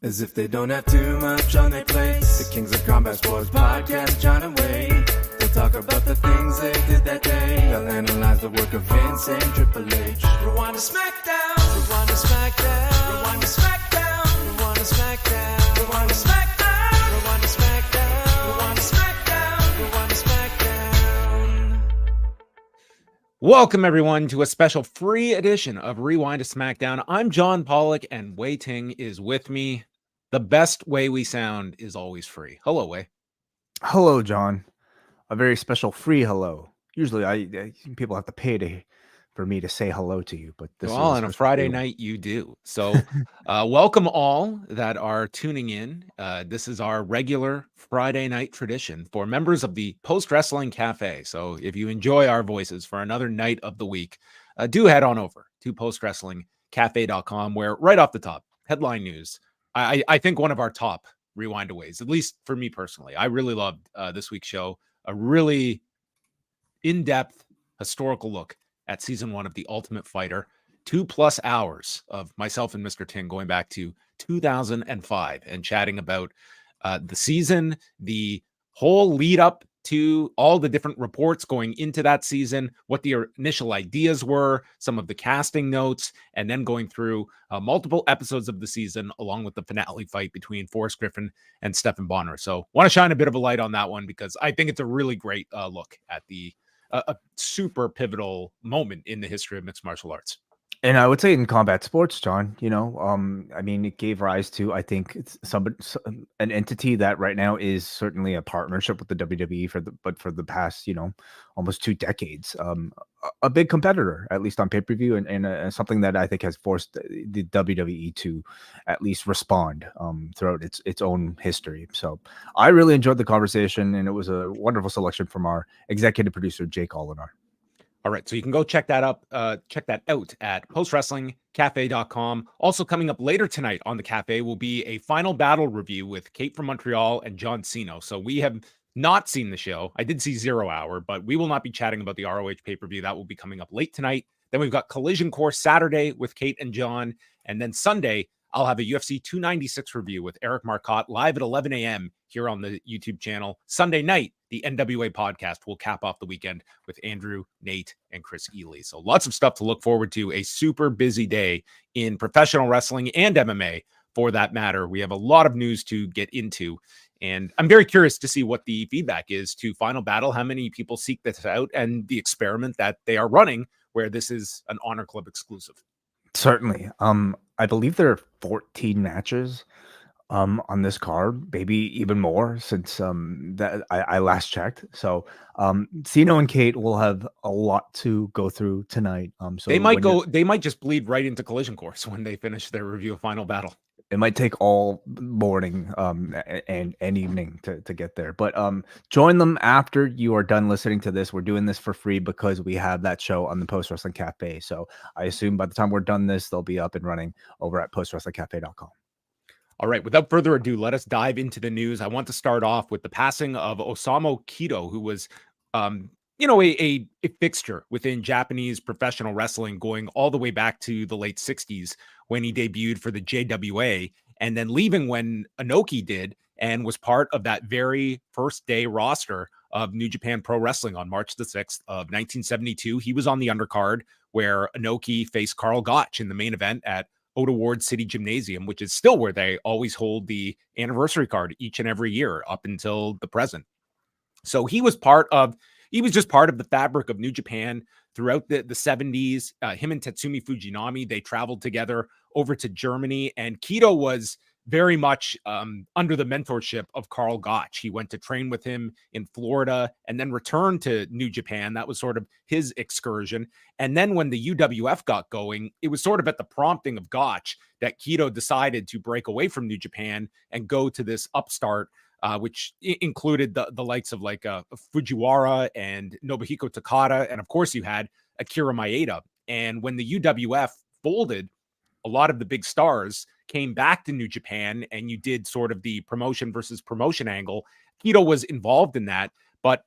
As if they don't have too much on their plates. The Kings of Combat Sports Podcast, John and Wade. They'll talk about the things they did that day. They'll analyze the work of Vince and Triple H. Rewind to SmackDown. Rewind to SmackDown. Rewind to SmackDown. Rewind to SmackDown. Rewind to SmackDown. Rewind to SmackDown. Rewind to SmackDown. Rewind to SmackDown. Welcome, everyone, to a special free edition of Rewind to SmackDown. I'm John Pollock, and Wei Ting is with me. The best way we sound is always free. Hello, Wei. Hello, John. A very special free hello. Usually, I people have to pay for me to say hello to you, but this well, is on a Friday night, you do. So, welcome all that are tuning in. This is our regular Friday night tradition for members of the Post Wrestling Café. So, if you enjoy our voices for another night of the week, do head on over to postwrestlingcafe.com, where right off the top, headline news. I think one of our top rewind-aways, at least for me personally. I really loved this week's show. A really in-depth historical look at season 1 of The Ultimate Fighter. 2+ hours of myself and Mr. Ting going back to 2005 and chatting about the season, the whole lead up to all the different reports going into that season, what the initial ideas were, some of the casting notes, and then going through multiple episodes of the season, along with the finale fight between Forrest Griffin and Stephen Bonner. So want to shine a bit of a light on that one because I think it's a really great look at the a super pivotal moment in the history of mixed martial arts. And I would say in combat sports, John, I mean, it gave rise to, I think, it's an entity that right now is certainly a partnership with the WWE for the past, almost 2 decades. A big competitor, at least on pay-per-view, and something that I think has forced the WWE to at least respond throughout its own history. So I really enjoyed the conversation, and it was a wonderful selection from our executive producer, Jake Olinar. All right, so you can go check that out at postwrestlingcafe.com. Also coming up later tonight on the Cafe will be a final battle review with Kate from Montreal and John Cena. So we have not seen the show. I did see 0 Hour, but we will not be chatting about the ROH pay-per-view. That will be coming up late tonight. Then we've got Collision Course Saturday with Kate and John. And then Sunday, I'll have a UFC 296 review with Eric Marcotte live at 11 a.m. here on the YouTube channel. Sunday night, the NWA podcast will cap off the weekend with Andrew, Nate, and Chris Ely. So lots of stuff to look forward to. A super busy day in professional wrestling and MMA for that matter. We have a lot of news to get into. And I'm very curious to see what the feedback is to Final Battle, how many people seek this out, and the experiment that they are running where this is an Honor Club exclusive. Certainly. I believe there are 14 matches on this card, maybe even more since that I last checked. So Cena and Kate will have a lot to go through tonight. So they might just bleed right into Collision Course when they finish their review of Final Battle. It might take all morning and evening to get there. But join them after you are done listening to this. We're doing this for free because we have that show on the Post Wrestling Cafe. So I assume by the time we're done this, they'll be up and running over at postwrestlingcafe.com. All right, without further ado, let us dive into the news. I want to start off with the passing of Osamu Kido, who was a fixture within Japanese professional wrestling going all the way back to the late 60s when he debuted for the JWA and then leaving when Inoki did and was part of that very first day roster of New Japan Pro Wrestling on March the 6th of 1972. He was on the undercard where Inoki faced Karl Gotch in the main event at Oda Ward City Gymnasium, which is still where they always hold the anniversary card each and every year up until the present. So he was just part of the fabric of New Japan throughout the 70s. Him and Tatsumi Fujinami, they traveled together over to Germany, and Kido was very much under the mentorship of Karl Gotch. He went to train with him in Florida and then returned to New Japan. That was sort of his excursion. And then when the UWF got going, it was sort of at the prompting of Gotch that Kido decided to break away from New Japan and go to this upstart, which included the likes of like Fujiwara and Nobuhiko Takada. And of course, you had Akira Maeda. And when the UWF folded, a lot of the big stars came back to New Japan, and you did sort of the promotion versus promotion angle. Kido was involved in that, but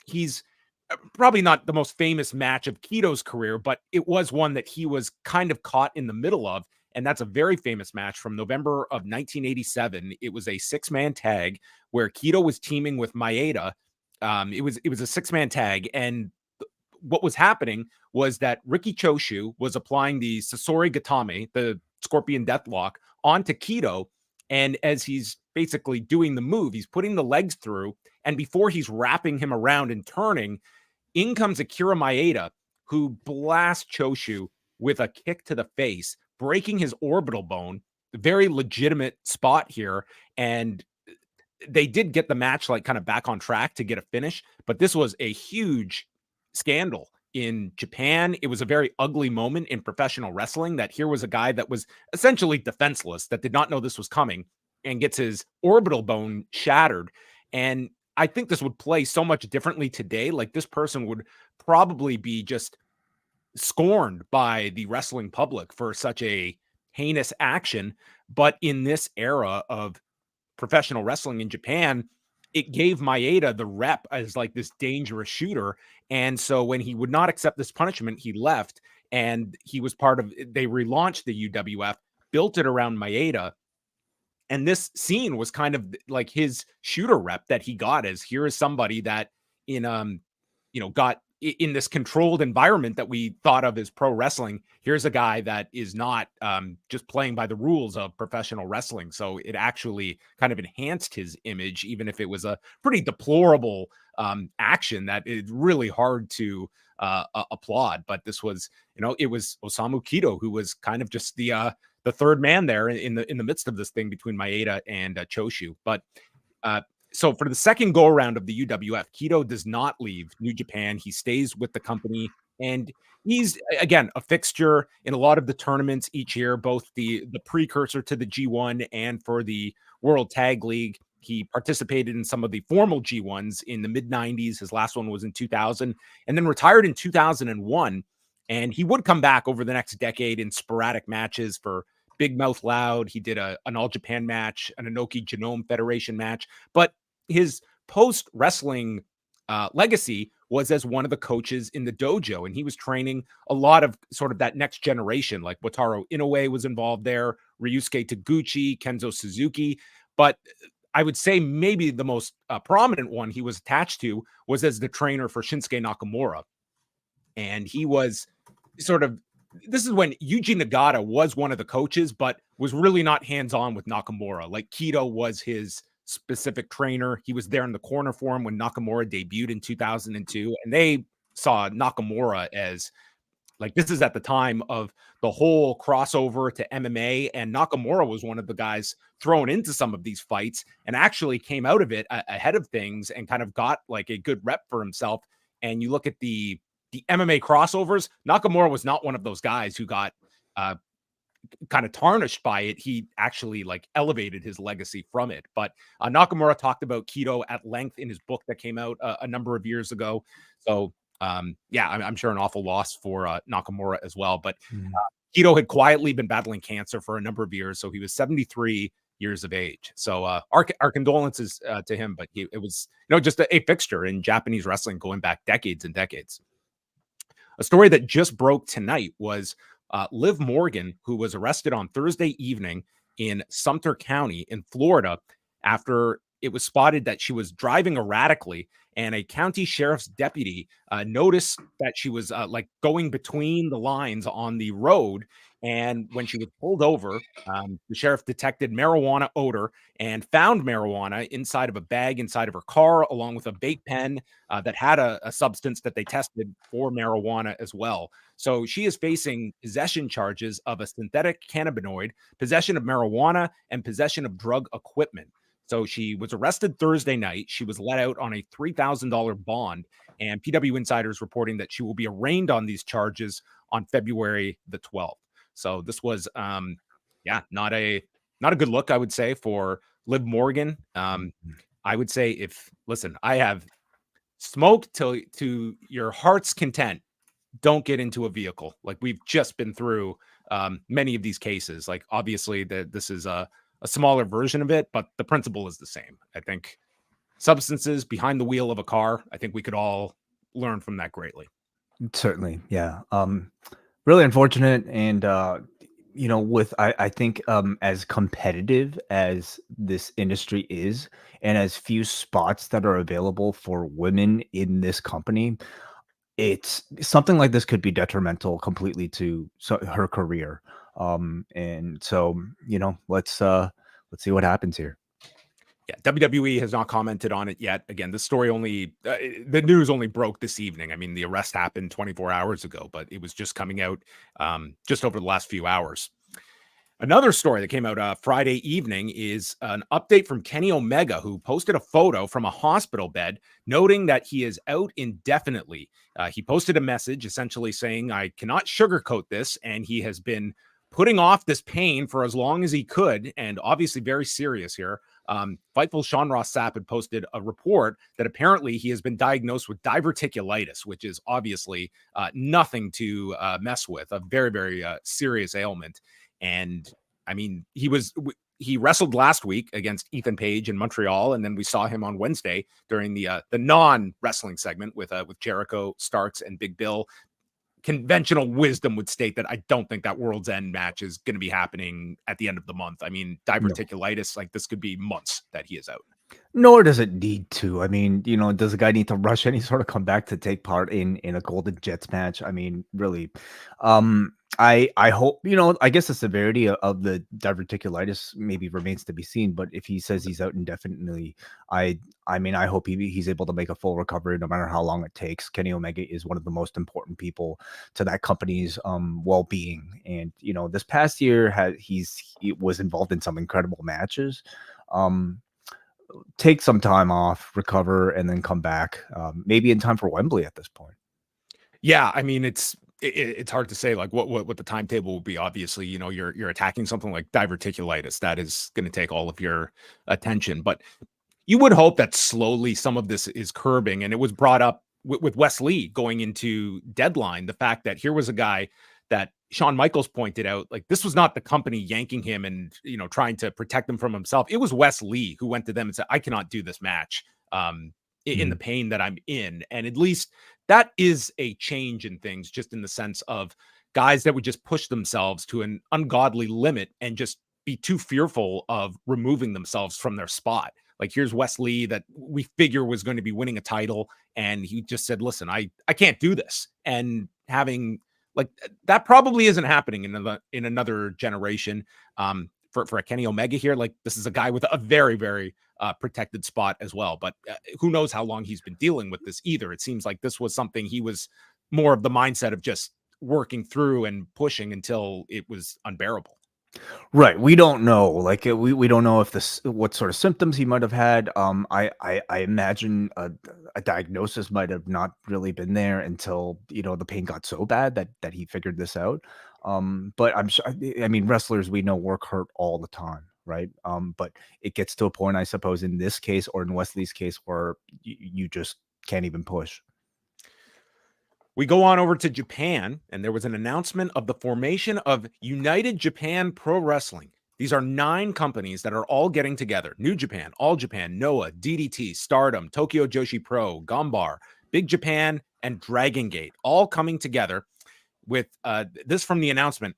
he's probably not the most famous match of Kido's career, but it was one that he was kind of caught in the middle of. And that's a very famous match from November of 1987. It was a 6-man tag where Kido was teaming with Maeda. It was a 6-man tag, and what was happening was that Riki Choshu was applying the Sasori Gatame, the Scorpion Deathlock, onto Kido. And as he's basically doing the move, he's putting the legs through. And before he's wrapping him around and turning, in comes Akira Maeda, who blasts Choshu with a kick to the face, breaking his orbital bone. Very legitimate spot here. And they did get the match like kind of back on track to get a finish, but this was a huge scandal in Japan. It was a very ugly moment in professional wrestling, that here was a guy that was essentially defenseless, that did not know this was coming, and gets his orbital bone shattered. And I think this would play so much differently today. Like, this person would probably be just scorned by the wrestling public for such a heinous action. But in this era of professional wrestling in Japan, it gave Maeda the rep as like this dangerous shooter. And so when he would not accept this punishment, he left, and he was part of, they relaunched the UWF, built it around Maeda. And this scene was kind of like his shooter rep that he got, as here is somebody that got in this controlled environment that we thought of as pro wrestling. Here's a guy that is not just playing by the rules of professional wrestling. So it actually kind of enhanced his image, even if it was a pretty deplorable action that is really hard to applaud. But this was, it was Osamu Kido, who was kind of just the third man there in the midst of this thing between Maeda and Choshu. But so for the second go around of the UWF, Kido does not leave New Japan. He stays with the company, and he's, again, a fixture in a lot of the tournaments each year, both the precursor to the G1 and for the World Tag League. He participated in some of the formal G1s in the mid-90s. His last one was in 2000, and then retired in 2001. And he would come back over the next decade in sporadic matches for Big Mouth Loud. He did an All Japan match, an Inoki Genome Federation match. But his post-wrestling legacy was as one of the coaches in the dojo, and he was training a lot of sort of that next generation, like Wataru Inoue was involved there, Ryusuke Taguchi, Kenzo Suzuki. But I would say maybe the most prominent one he was attached to was as the trainer for Shinsuke Nakamura. And he was sort of, this is when Yuji Nagata was one of the coaches, but was really not hands-on with Nakamura. Like, Kido was his specific trainer. He was there in the corner for him when Nakamura debuted in 2002. And they saw Nakamura as, like, this is at the time of the whole crossover to MMA. And Nakamura was one of the guys thrown into some of these fights and actually came out of it ahead of things and kind of got like a good rep for himself. And you look at the MMA crossovers, Nakamura was not one of those guys who got kind of tarnished by it. He actually like elevated his legacy from it. But Nakamura talked about Kido at length in his book that came out a number of years ago. So yeah, I'm sure an awful loss for Nakamura as well. But Kido had quietly been battling cancer for a number of years. So he was 73 years of age. So our condolences to him. But it was, just a fixture in Japanese wrestling going back decades and decades. A story that just broke tonight was Liv Morgan, who was arrested on Thursday evening in Sumter County in Florida after it was spotted that she was driving erratically, and a county sheriff's deputy noticed that she was like going between the lines on the road. And when she was pulled over, the sheriff detected marijuana odor and found marijuana inside of a bag inside of her car, along with a vape pen that had a substance that they tested for marijuana as well. So she is facing possession charges of a synthetic cannabinoid, possession of marijuana, and possession of drug equipment. So she was arrested Thursday night. She was let out on a $3,000 bond, and PW Insiders reporting that she will be arraigned on these charges on February the 12th. So this was, not a good look, I would say, for Liv Morgan. I would say I have smoked to your heart's content. Don't get into a vehicle. Like, we've just been through many of these cases. Like, obviously this is a smaller version of it, but the principle is the same. I think substances behind the wheel of a car, I think we could all learn from that greatly. Certainly. Yeah. Really unfortunate. And I think as competitive as this industry is, and as few spots that are available for women in this company, it's something like this could be detrimental completely to her career. And so, let's see what happens here. Yeah, WWE has not commented on it yet. Again, the story the news only broke this evening. I mean, the arrest happened 24 hours ago, but it was just coming out just over the last few hours. Another story that came out Friday evening is an update from Kenny Omega, who posted a photo from a hospital bed noting that he is out indefinitely. He posted a message essentially saying, I cannot sugarcoat this, and he has been putting off this pain for as long as he could, and obviously very serious here. Fightful Sean Ross Sapp had posted a report that apparently he has been diagnosed with diverticulitis, which is obviously nothing to mess with, a very, very serious ailment. And I mean, he wrestled last week against Ethan Page in Montreal, and then we saw him on Wednesday during the non-wrestling segment with Jericho, Starks, and Big Bill. Conventional wisdom would state that I don't think that World's End match is going to be happening at the end of the month. I mean, diverticulitis, like this could be months that he is out. Nor does it need to. I mean, does the guy need to rush any sort of comeback to take part in a Golden Jets match? I mean, really. I hope, I guess the severity of the diverticulitis maybe remains to be seen, but if he says he's out indefinitely, I mean, I hope he's able to make a full recovery no matter how long it takes. Kenny Omega is one of the most important people to that company's well-being. And, this past year he was involved in some incredible matches. Take some time off, recover, and then come back, maybe in time for Wembley at this point. Yeah, I mean, it's hard to say like what the timetable will be. Obviously, you're attacking something like diverticulitis that is going to take all of your attention, but you would hope that slowly some of this is curbing. And it was brought up with Wes Lee going into Deadline, the fact that here was a guy that Shawn Michaels pointed out, like this was not the company yanking him and trying to protect him from himself. It was Wes Lee who went to them and said, I cannot do this match in the pain that I'm in. And at least that is a change in things, just in the sense of guys that would just push themselves to an ungodly limit and just be too fearful of removing themselves from their spot. Like here's Wes Lee that we figure was going to be winning a title. And he just said, listen, I can't do this. And having like that probably isn't happening in another generation. For a Kenny Omega here, like this is a guy with a very, very protected spot as well. But who knows how long he's been dealing with this either. It seems like this was something he was more of the mindset of just working through and pushing until it was unbearable. Right. We don't know. Like we don't know if what sort of symptoms he might have had. I imagine a diagnosis might have not really been there until the pain got so bad that he figured this out. But I'm sure. I mean, wrestlers we know work hurt all the time, right? But it gets to a point, I suppose, in this case or in Wesley's case, where you just can't even push. We go on over to Japan, and there was an announcement of the formation of United Japan Pro Wrestling. These are 9 companies that are all getting together. New Japan, All Japan, Noah, DDT, Stardom, Tokyo Joshi Pro, Gambar, Big Japan, and Dragon Gate, all coming together with this from the announcement.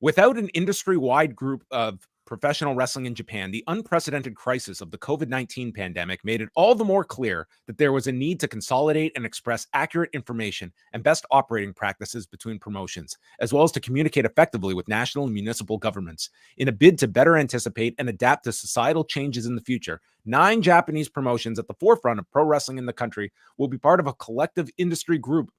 Without an industry-wide group of professional wrestling in Japan, the unprecedented crisis of the COVID-19 pandemic made it all the more clear that there was a need to consolidate and express accurate information and best operating practices between promotions, as well as to communicate effectively with national and municipal governments. In a bid to better anticipate and adapt to societal changes in the future, 9 Japanese promotions at the forefront of pro wrestling in the country will be part of a collective industry group.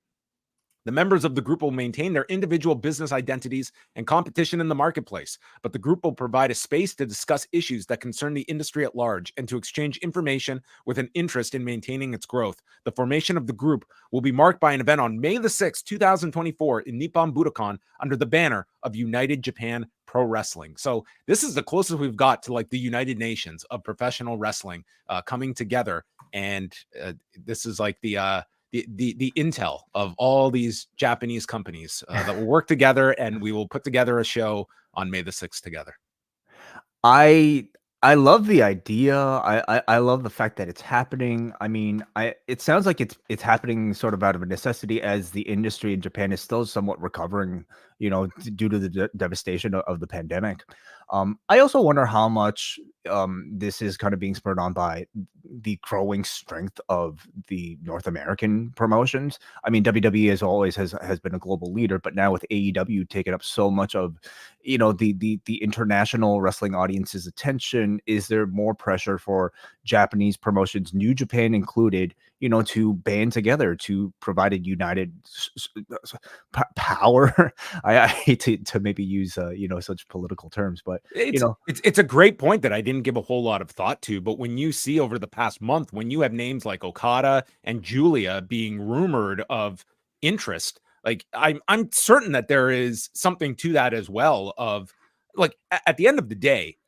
The members of the group will maintain their individual business identities and competition in the marketplace, but the group will provide a space to discuss issues that concern the industry at large and to exchange information with an interest in maintaining its growth. The formation of the group will be marked by an event on May the 6th, 2024 in Nippon Budokan under the banner of United Japan Pro Wrestling. So this is the closest we've got to like the United Nations of professional wrestling coming together. And this is like the intel of all these Japanese companies that will work together, and we will put together a show on May the 6th together. I I love the idea. I love the fact that it's happening. I mean, it sounds like it's happening sort of out of a necessity as the industry in Japan is still somewhat recovering, due to the devastation of the pandemic. I also wonder how much this is kind of being spurred on by the growing strength of the North American promotions. I mean, WWE as always has been a global leader, but now with AEW taking up so much of the international wrestling audience's attention, is there more pressure for Japanese promotions, New Japan included, to band together to provide a united power? I hate to maybe use such political terms, but It's a great point that I didn't give a whole lot of thought to, but when you see over the past month, when you have names like Okada and Julia being rumored of interest, like I'm certain that there is something to that as well. Of like at the end of the day,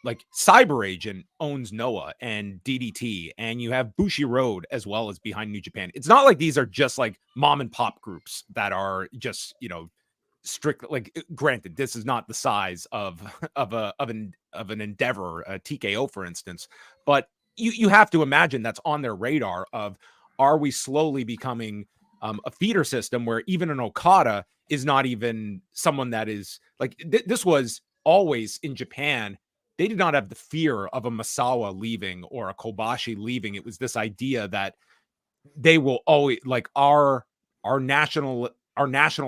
like Cyber Agent owns Noah and DDT, and you have Bushi Road as well as behind New Japan. It's not like these are just like mom and pop groups that are just strict. Like granted, this is not the size of of an Endeavor, a TKO, for instance, but you have to imagine that's on their radar. Of are we slowly becoming a feeder system where even an Okada is not even someone that is like this was always in Japan. They did not have the fear of a Masawa leaving or a Kobashi leaving. It was this idea that they will always like our national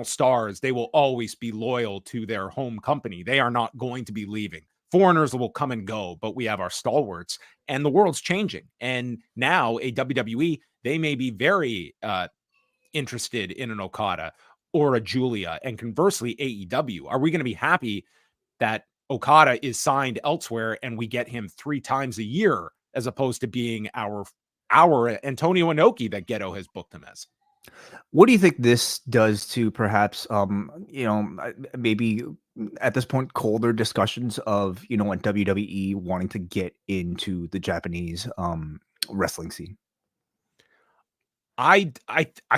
stars. They will always be loyal to their home company. They are not going to be leaving. Foreigners will come and go, but we have our stalwarts, and the world's changing. And now a WWE, they may be very interested in an Okada or a Julia, and conversely, AEW. Are we going to be happy that Okada is signed elsewhere and we get him 3 times a year as opposed to being our Antonio Inoki that Gedo has booked him as? What do you think this does to perhaps, maybe at this point, colder discussions of, a WWE wanting to get into the Japanese wrestling scene? I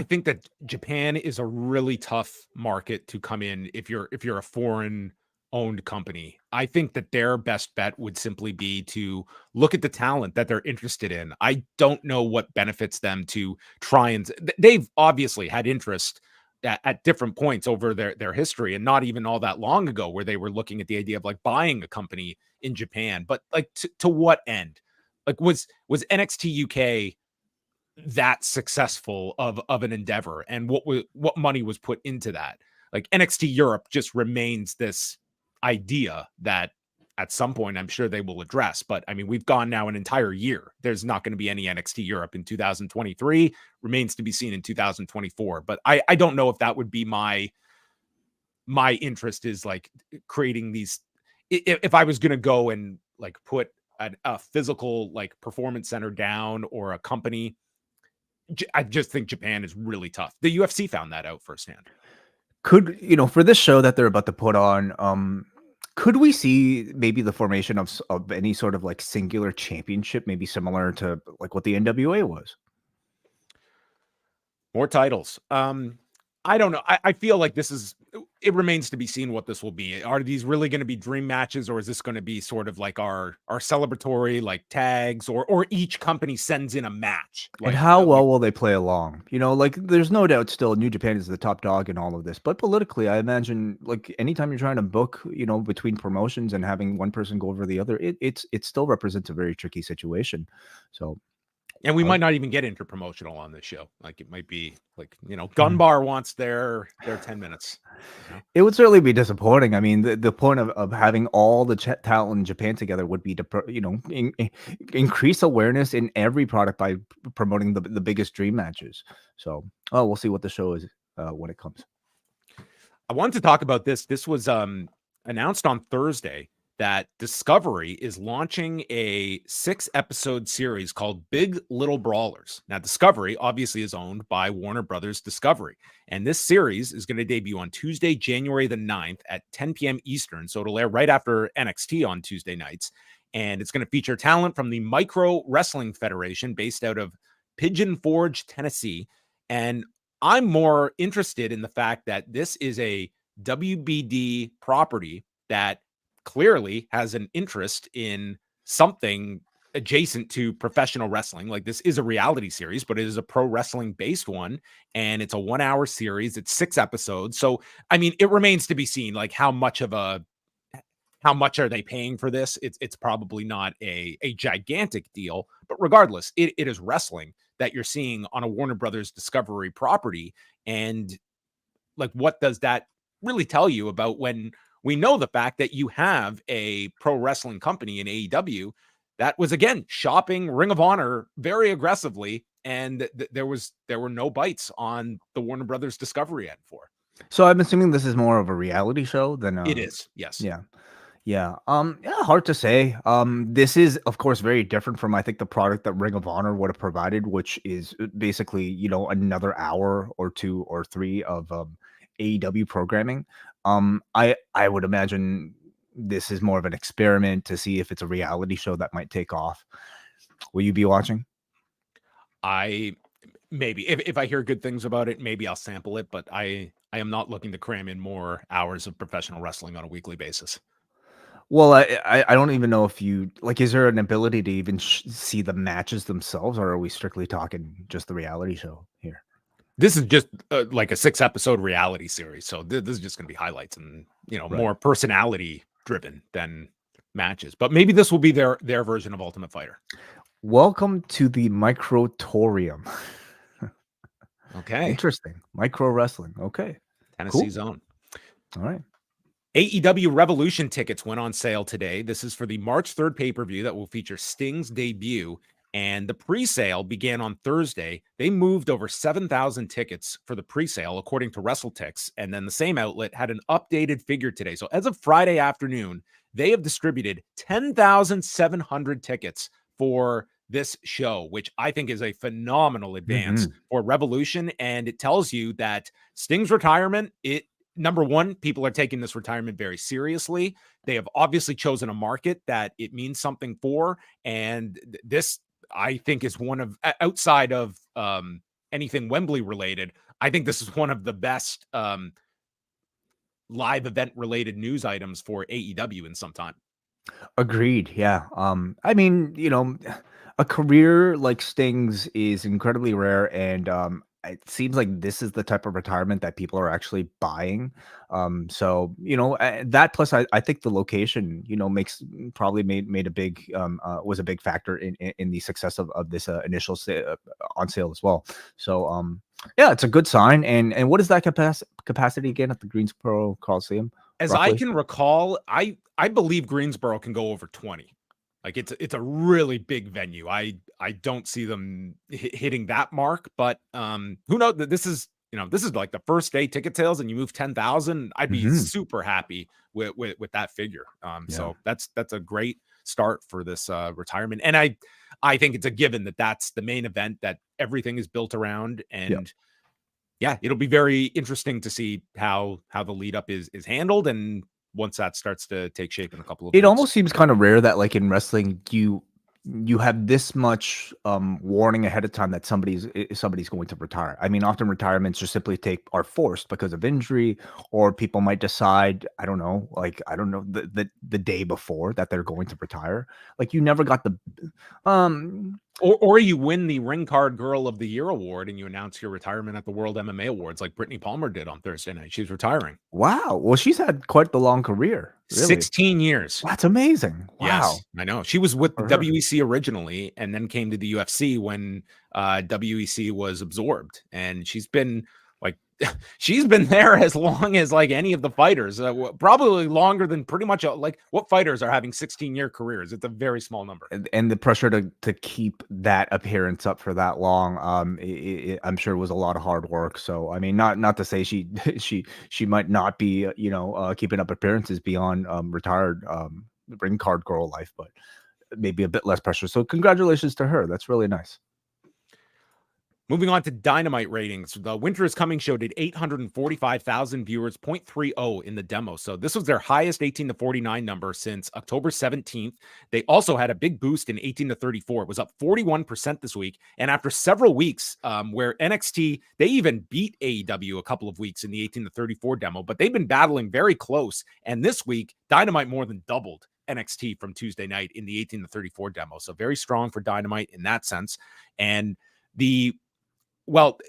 think that Japan is a really tough market to come in if you're a foreign owned company. I think that their best bet would simply be to look at the talent that they're interested in. I don't know what benefits them to try and they've obviously had interest at different points over their history, and not even all that long ago where they were looking at the idea of like buying a company in Japan. But like to what end? Like was NXT UK that successful of an endeavor, and what money was put into that? Like NXT Europe just remains this idea that at some point I'm sure they will address. But I mean, we've gone now an entire year. There's not going to be any NXT Europe in 2023. Remains to be seen in 2024. But I don't know if that would be my interest, is like creating these. If I was going to go and like put a physical like performance center down, or a company, I just think Japan is really tough. The UFC found that out firsthand. Could, for this show that they're about to put on, could we see maybe the formation of any sort of like singular championship, maybe similar to like what the NWA was? More titles. I don't know. I feel like it remains to be seen what this will be. Are these really going to be dream matches, or is this going to be sort of like our celebratory like tags, or each company sends in a match? And Like how well will they play along? Like there's no doubt still New Japan is the top dog in all of this. But politically, I imagine like anytime you're trying to book, between promotions and having one person go over the other, it still represents a very tricky situation. So and we might not even get interpromotional on this show. Like it might be like, Gunbar wants their 10 minutes. it would certainly be disappointing. I mean, the point of having all the talent in Japan together would be to increase awareness in every product by promoting the biggest dream matches. So we'll see what the show is when it comes. I wanted to talk about this. This was announced on Thursday that Discovery is launching a 6-episode series called Big Little Brawlers. Now, Discovery obviously is owned by Warner Brothers Discovery, and this series is going to debut on Tuesday, January the 9th at 10 p.m. Eastern, so it'll air right after NXT on Tuesday nights, and it's going to feature talent from the Micro Wrestling Federation based out of Pigeon Forge, Tennessee, and I'm more interested in the fact that this is a WBD property that clearly has an interest in something adjacent to professional wrestling. Like, this is a reality series, but it is a pro wrestling based one, and it's a 1 hour series. It's 6 episodes. So, I mean, it remains to be seen, like, how much are they paying for this? It's probably not a gigantic deal, but regardless, it is wrestling that you're seeing on a Warner Brothers Discovery property. And like, what does that really tell you about when we know the fact that you have a pro wrestling company in AEW that was, again, shopping Ring of Honor very aggressively, and there were no bites on the Warner Brothers Discovery end for. So I'm assuming this is more of a reality show than It is, yes. Yeah. Yeah. Yeah, hard to say. This is, of course, very different from, I think, the product that Ring of Honor would have provided, which is basically, another hour or 2 or 3 of AEW programming. I would imagine this is more of an experiment to see if it's a reality show that might take off. Will you be watching? Maybe if I hear good things about it, maybe I'll sample it, but I am not looking to cram in more hours of professional wrestling on a weekly basis. Well, I don't even know if you like. Is there an ability to even see the matches themselves, or are we strictly talking just the reality show here? This is just like a 6-episode reality series, so this is just going to be highlights and more personality driven than matches. But maybe this will be their version of Ultimate Fighter. Welcome to the Microtorium. Okay, interesting. Micro wrestling. Okay, Tennessee Zone. All right. AEW Revolution tickets went on sale today. This is for the March 3rd pay-per-view that will feature Sting's debut, and the pre-sale began on Thursday. They moved over 7,000 tickets for the pre-sale, according to WrestleTix, and then the same outlet had an updated figure today. So as of Friday afternoon, they have distributed 10,700 tickets for this show, which I think is a phenomenal advance for Revolution, and it tells you that Sting's retirement, number one, people are taking this retirement very seriously. They have obviously chosen a market that it means something for. And this, I think, is one of, outside of anything Wembley related, I think this is one of the best live event related news items for AEW in some time. Agreed. Yeah. I mean, a career like Sting's is incredibly rare, and it seems like this is the type of retirement that people are actually buying. So that plus I think the location probably made a big was a big factor in the success of this initial on sale as well. So yeah, it's a good sign. And what is that capacity again at the Greensboro Coliseum? As roughly? I can recall, I believe Greensboro can go over 20. Like, it's a really big venue. I don't see them hitting that mark, but who knows? This is like the first day ticket sales, and you move 10,000. I'd be super happy with that figure. So that's a great start for this retirement, and I think it's a given that that's the main event that everything is built around, and it'll be very interesting to see how the lead up is handled, and once that starts to take shape in a couple of weeks. It almost seems kind of rare that, like, in wrestling, you have this much warning ahead of time that somebody's going to retire. I mean, often retirements just simply are forced because of injury, or people might decide, the day before that they're going to retire. Like, you never got the or you win the Ring Card Girl of the Year award and you announce your retirement at the World MMA Awards, like Brittany Palmer did on Thursday night. She's retiring. Wow. Well, she's had quite the long career. Really. 16 years. That's amazing. Wow. Yes, I know. She was with the WEC originally, and then came to the UFC when WEC was absorbed. And she's been there as long as like any of the fighters, probably longer than pretty much what fighters are having 16-year careers. It's a very small number. And the pressure to keep that appearance up for that long, I'm sure was a lot of hard work. So, I mean, not to say she might not be, keeping up appearances beyond retired Ring Card Girl life, but maybe a bit less pressure. So congratulations to her. That's really nice. Moving on to Dynamite ratings. The Winter Is Coming show did 845,000 viewers, 0.30 in the demo. So this was their highest 18 to 49 number since October 17th. They also had a big boost in 18 to 34. It was up 41% this week. And after several weeks where NXT, they even beat AEW a couple of weeks in the 18 to 34 demo, but they've been battling very close. And this week, Dynamite more than doubled NXT from Tuesday night in the 18 to 34 demo. So very strong for Dynamite in that sense. And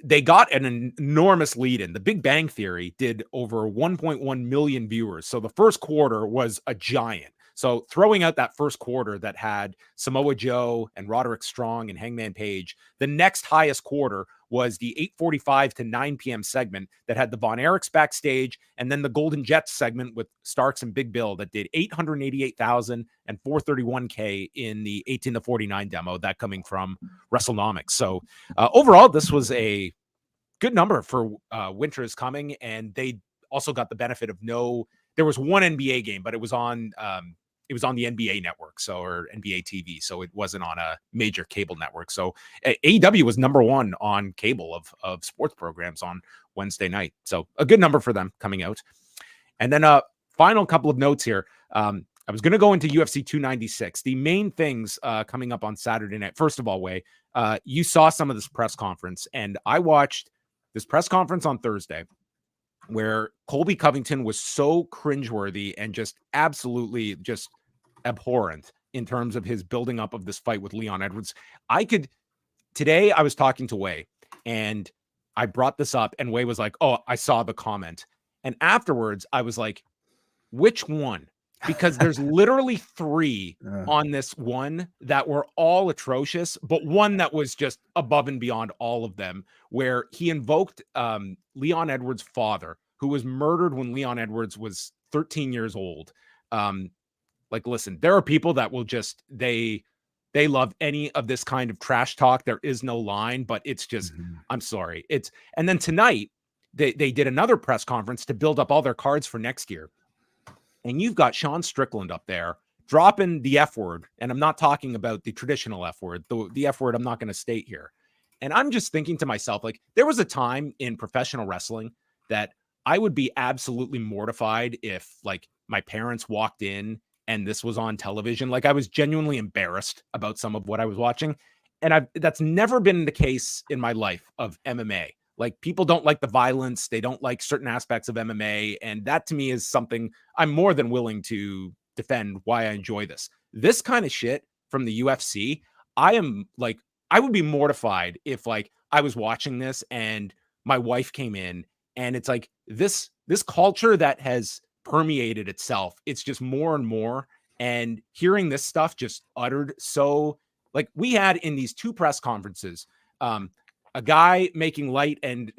they got an enormous lead in. The Big Bang Theory did over 1.1 million viewers. So the first quarter was a giant. So throwing out that first quarter that had Samoa Joe and Roderick Strong and Hangman Page, the next highest quarter was the 8:45 to 9 p.m. segment that had the Von Erichs backstage, and then the Golden Jets segment with Starks and Big Bill that did 888,000 and 431K in the 18 to 49 demo, that coming from WrestleNomics. So overall, this was a good number for Winter Is Coming, and they also got the benefit of there was one NBA game, but it was on the NBA network, or NBA TV, so it wasn't on a major cable network. So AEW was number one on cable of sports programs on Wednesday night. So a good number for them coming out. And then final couple of notes here. I was going to go into UFC 296. The main things coming up on Saturday night. First of all, you saw some of this press conference, and I watched this press conference on Thursday where Colby Covington was so cringeworthy and just absolutely just abhorrent in terms of his building up of this fight with Leon Edwards. Today I was talking to Wei and I brought this up and Wei was like, "Oh, I saw the comment." And afterwards I was like, "Which one?" Because there's literally 3 on this one that were all atrocious, but one that was just above and beyond all of them, where he invoked Leon Edwards' father, who was murdered when Leon Edwards was 13 years old. Listen, there are people that will just, they love any of this kind of trash talk. There is no line, but it's just, I'm sorry. And then tonight they did another press conference to build up all their cards for next year. And you've got Sean Strickland up there dropping the F word. And I'm not talking about the traditional F word, the F word I'm not going to state here. And I'm just thinking to myself, there was a time in professional wrestling that I would be absolutely mortified if my parents walked in and this was on television. I was genuinely embarrassed about some of what I was watching. And that's never been the case in my life of MMA. People don't like the violence. They don't like certain aspects of MMA. And that to me is something I'm more than willing to defend why I enjoy this. This kind of shit from the UFC, I would be mortified if I was watching this and my wife came in and it's this culture that has permeated itself. It's just more and more. And hearing this stuff just uttered so we had in these 2 press conferences, a guy making light and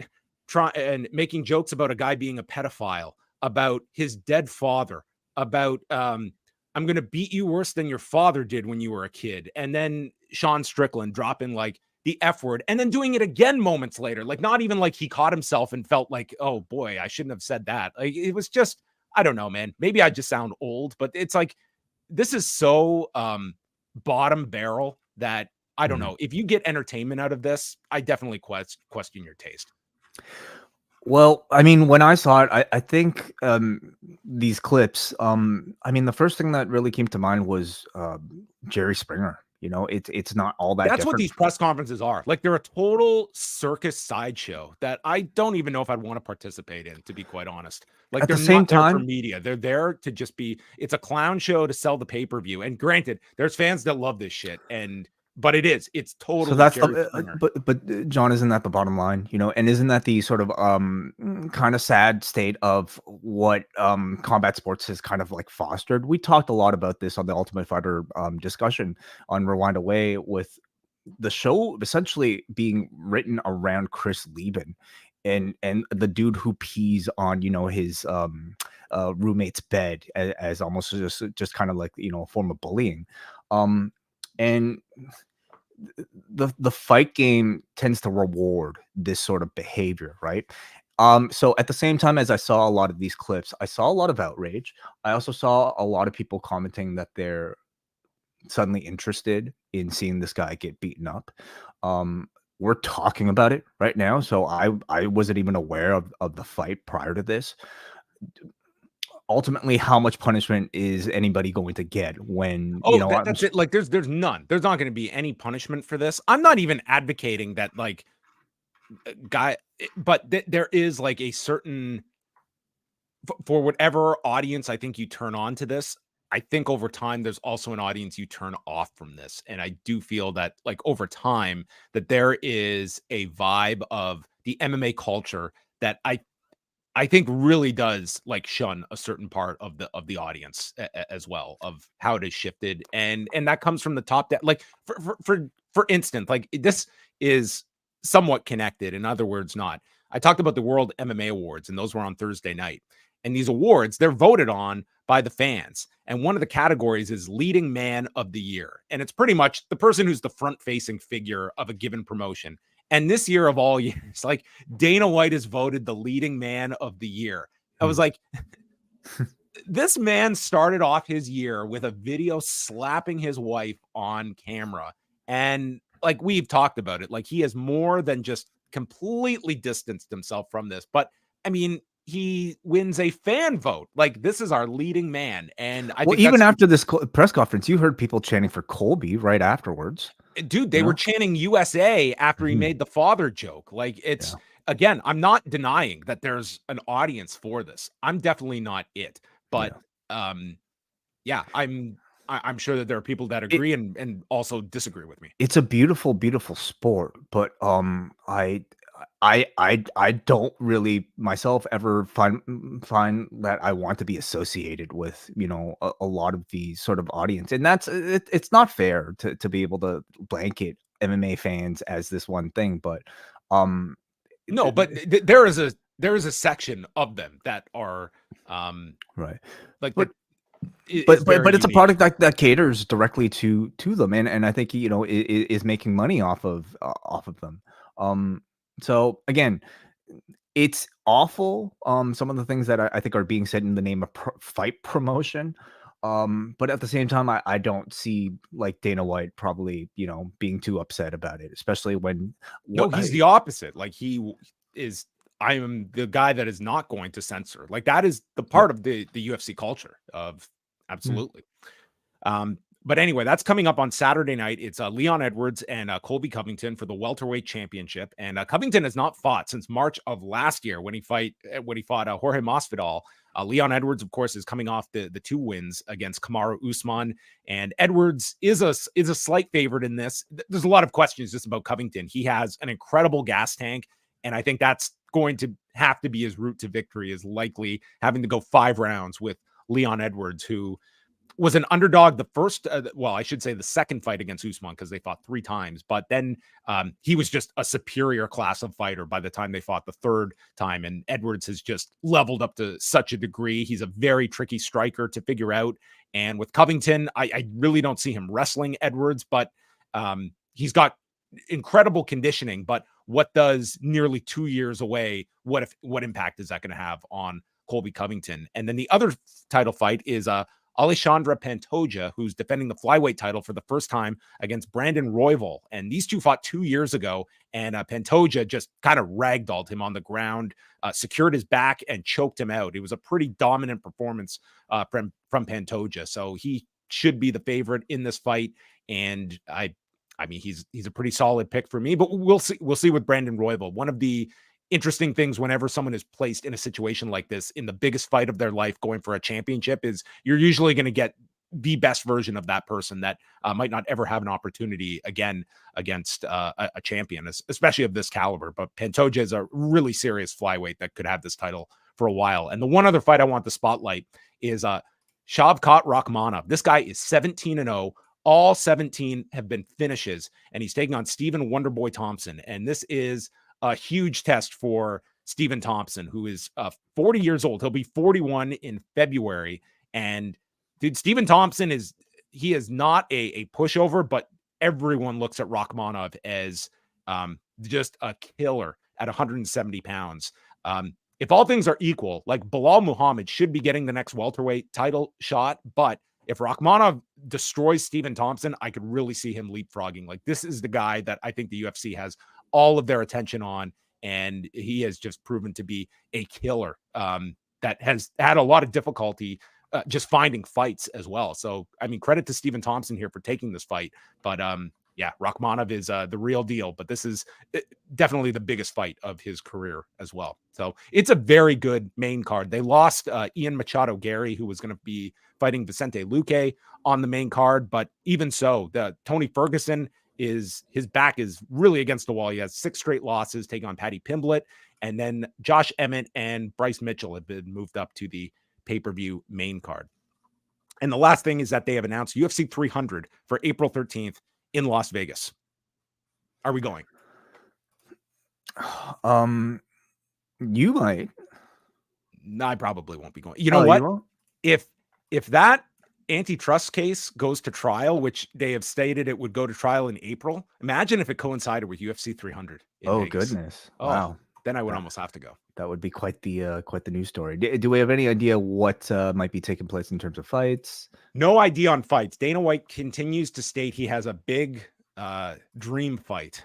making jokes about a guy being a pedophile, about his dead father, about I'm going to beat you worse than your father did when you were a kid. And then Sean Strickland dropping the F word and then doing it again moments later. Not even he caught himself and felt oh boy, I shouldn't have said that. It was just, I don't know, man. Maybe I just sound old, but it's this is so bottom barrel that I don't know. If you get entertainment out of this, I definitely question your taste. Well, I mean, when I saw it, I think these clips, the first thing that really came to mind was Jerry Springer. It's not all that That's different. what these press conferences are. They're a total circus sideshow that I don't even know if I'd want to participate in, to be quite honest. At they're the same not there time for media. They're there to just it's a clown show to sell the pay-per-view. And granted, there's fans that love this shit. But it's totally so that's Jerry Springer. But John, isn't that the bottom line? And isn't that the sort of kind of sad state of what combat sports has kind of fostered? We talked a lot about this on the Ultimate Fighter discussion on Rewind Away, with the show essentially being written around Chris Lieben and the dude who pees on his roommate's bed as almost just kind of a form of bullying. And the fight game tends to reward this sort of behavior, right? So at the same time as I saw a lot of these clips, I saw a lot of outrage. I also saw a lot of people commenting that they're suddenly interested in seeing this guy get beaten up. we're talking about it right now. So I wasn't even aware of the fight prior to this. Ultimately, how much punishment is anybody going to get when, Oh, that's it. Like, there's none. There's not going to be any punishment for this. I'm not even advocating that, like, but there is like a certain for whatever audience I think you turn on to this. I think over time there's also an audience you turn off from this, and I do feel that like over time that there is a vibe of the MMA culture that I think really does like shun a certain part of the audience as well, of how it has shifted, and that comes from the top down. Like for instance, like this is somewhat connected. In other words, not. I talked about the World MMA Awards, and those were on Thursday night. And these awards, they're voted on by the fans. And one of the categories is leading man of the year. And it's pretty much the person who's the front facing figure of a given promotion. And this year of all years, like Dana White is voted the leading man of the year. I was like, this man started off his year with a video slapping his wife on camera. And like we've talked about it, like he has more than just completely distanced himself from this. But I mean, he wins a fan vote. Like this is our leading man. And I think even after this press conference, you heard people chanting for Colby right afterwards. Dude, they were chanting USA after he made the father joke. Like it's again, I'm not denying that there's an audience for this. I'm definitely not it. But I'm sure that there are people that agree and also disagree with me. It's a beautiful, beautiful sport, but I don't really myself ever find that I want to be associated with, a lot of the sort of audience. And it's not fair to be able to blanket MMA fans as this one thing, but no, but there is a section of them that are right. Like but it's a product that caters directly to them, and I think is making money off of them. So again, it's awful. Some of the things that I think are being said in the name of fight promotion. But at the same time, I don't see like Dana White probably, being too upset about it, especially when he's the opposite. Like he is, I am the guy that is not going to censor. Like that is the part of the UFC culture of absolutely. But anyway, that's coming up on Saturday night. It's Leon Edwards and Colby Covington for the welterweight championship. And Covington has not fought since March of last year when he fought Jorge Masvidal. Leon Edwards, of course, is coming off the 2 wins against Kamaru Usman, and Edwards is a slight favorite in this. There's a lot of questions just about Covington. He has an incredible gas tank, and I think that's going to have to be his route to victory, is likely having to go 5 rounds with Leon Edwards, who was an underdog the first, I should say the second fight against Usman, because they fought 3 times, but then he was just a superior class of fighter by the time they fought the 3rd time. And Edwards has just leveled up to such a degree. He's a very tricky striker to figure out. And with Covington, I really don't see him wrestling Edwards, but he's got incredible conditioning. But what does nearly 2 years away, what impact is that going to have on Colby Covington? And then the other title fight is Alexandre Pantoja, who's defending the flyweight title for the first time against Brandon Royval. And these two fought 2 years ago, and Pantoja just kind of ragdolled him on the ground, secured his back, and choked him out. It was a pretty dominant performance from Pantoja. So he should be the favorite in this fight. And I mean, he's a pretty solid pick for me, but we'll see with Brandon Royval. One of the interesting things whenever someone is placed in a situation like this in the biggest fight of their life, going for a championship, is you're usually going to get the best version of that person that might not ever have an opportunity again against a champion, especially of this caliber. But Pantoja is a really serious flyweight that could have this title for a while. And the one other fight I want to spotlight is Shavkat Rakhmonov. This guy is 17-0. All 17 have been finishes, and he's taking on Stephen Wonderboy Thompson. And this is a huge test for Stephen Thompson, who is 40 years old. He'll be 41 in February. And dude, Stephen Thompson is not a pushover, but everyone looks at Rakhmonov as just a killer at 170 pounds. If all things are equal, like Bilal Muhammad should be getting the next welterweight title shot, but if Rakhmonov destroys Stephen Thompson, I could really see him leapfrogging. Like, this is the guy that I think the UFC has all of their attention on, and he has just proven to be a killer that has had a lot of difficulty just finding fights as well. So, I mean, credit to Stephen Thompson here for taking this fight. But yeah, Rachmanov is the real deal, but this is definitely the biggest fight of his career as well. So it's a very good main card. They lost Ian Machado Gary, who was going to be fighting Vicente Luque on the main card. But even so, Tony Ferguson his back is really against the wall. He has 6 straight losses, taking on Paddy Pimblett. And then Josh Emmett and Bryce Mitchell have been moved up to the pay-per-view main card. And the last thing is that they have announced UFC 300 for April 13th in Las Vegas. Are we going? You might. No, I probably won't be going. You know what? If that antitrust case goes to trial, which they have stated it would go to trial in April, imagine if it coincided with UFC 300. Oh, Vegas. Goodness. Oh, wow. Then I would almost have to go. That would be quite the news story. Do we have any idea what might be taking place in terms of fights? No idea on fights. Dana White continues to state he has a big dream fight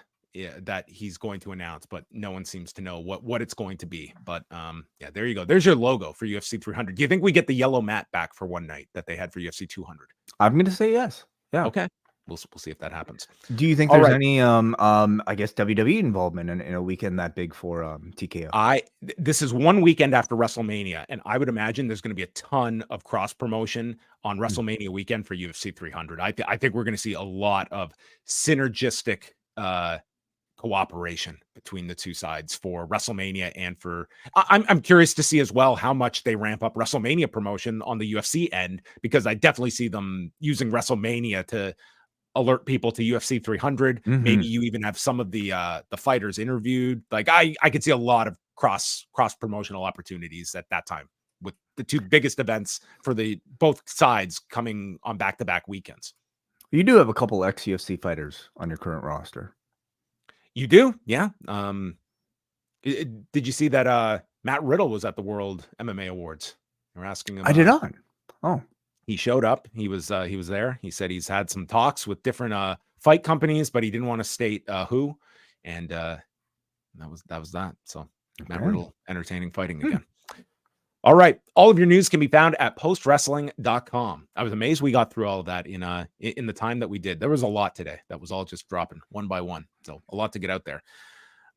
that he's going to announce, but no one seems to know what it's going to be. But yeah, there you go. There's your logo for UFC 300. Do you think we get the yellow mat back for one night that they had for UFC 200? I'm going to say yes. Yeah. Okay. We'll see if that happens. Do you think there's any I guess WWE involvement in a weekend that big for TKO? This is one weekend after WrestleMania, and I would imagine there's going to be a ton of cross promotion on WrestleMania weekend for UFC 300. I think we're going to see a lot of synergistic cooperation between the two sides for WrestleMania and for I'm curious to see as well how much they ramp up WrestleMania promotion on the UFC end, because I definitely see them using WrestleMania to alert people to UFC 300. Mm-hmm. Maybe you even have some of the fighters interviewed. Like I could see a lot of cross promotional opportunities at that time with the two biggest events for both sides coming on back-to-back weekends. You do have a couple ex-UFC fighters on your current roster. You do? Yeah. Did you see that Matt Riddle was at the World MMA Awards? They were asking him. I did not. Oh. He showed up. He was there. He said he's had some talks with different fight companies, but he didn't want to state who. And that was that. So okay. Matt Riddle entertaining fighting again. All right. All of your news can be found at postwrestling.com. I was amazed we got through all of that in the time that we did. There was a lot today. That was all just dropping one by one. So a lot to get out there.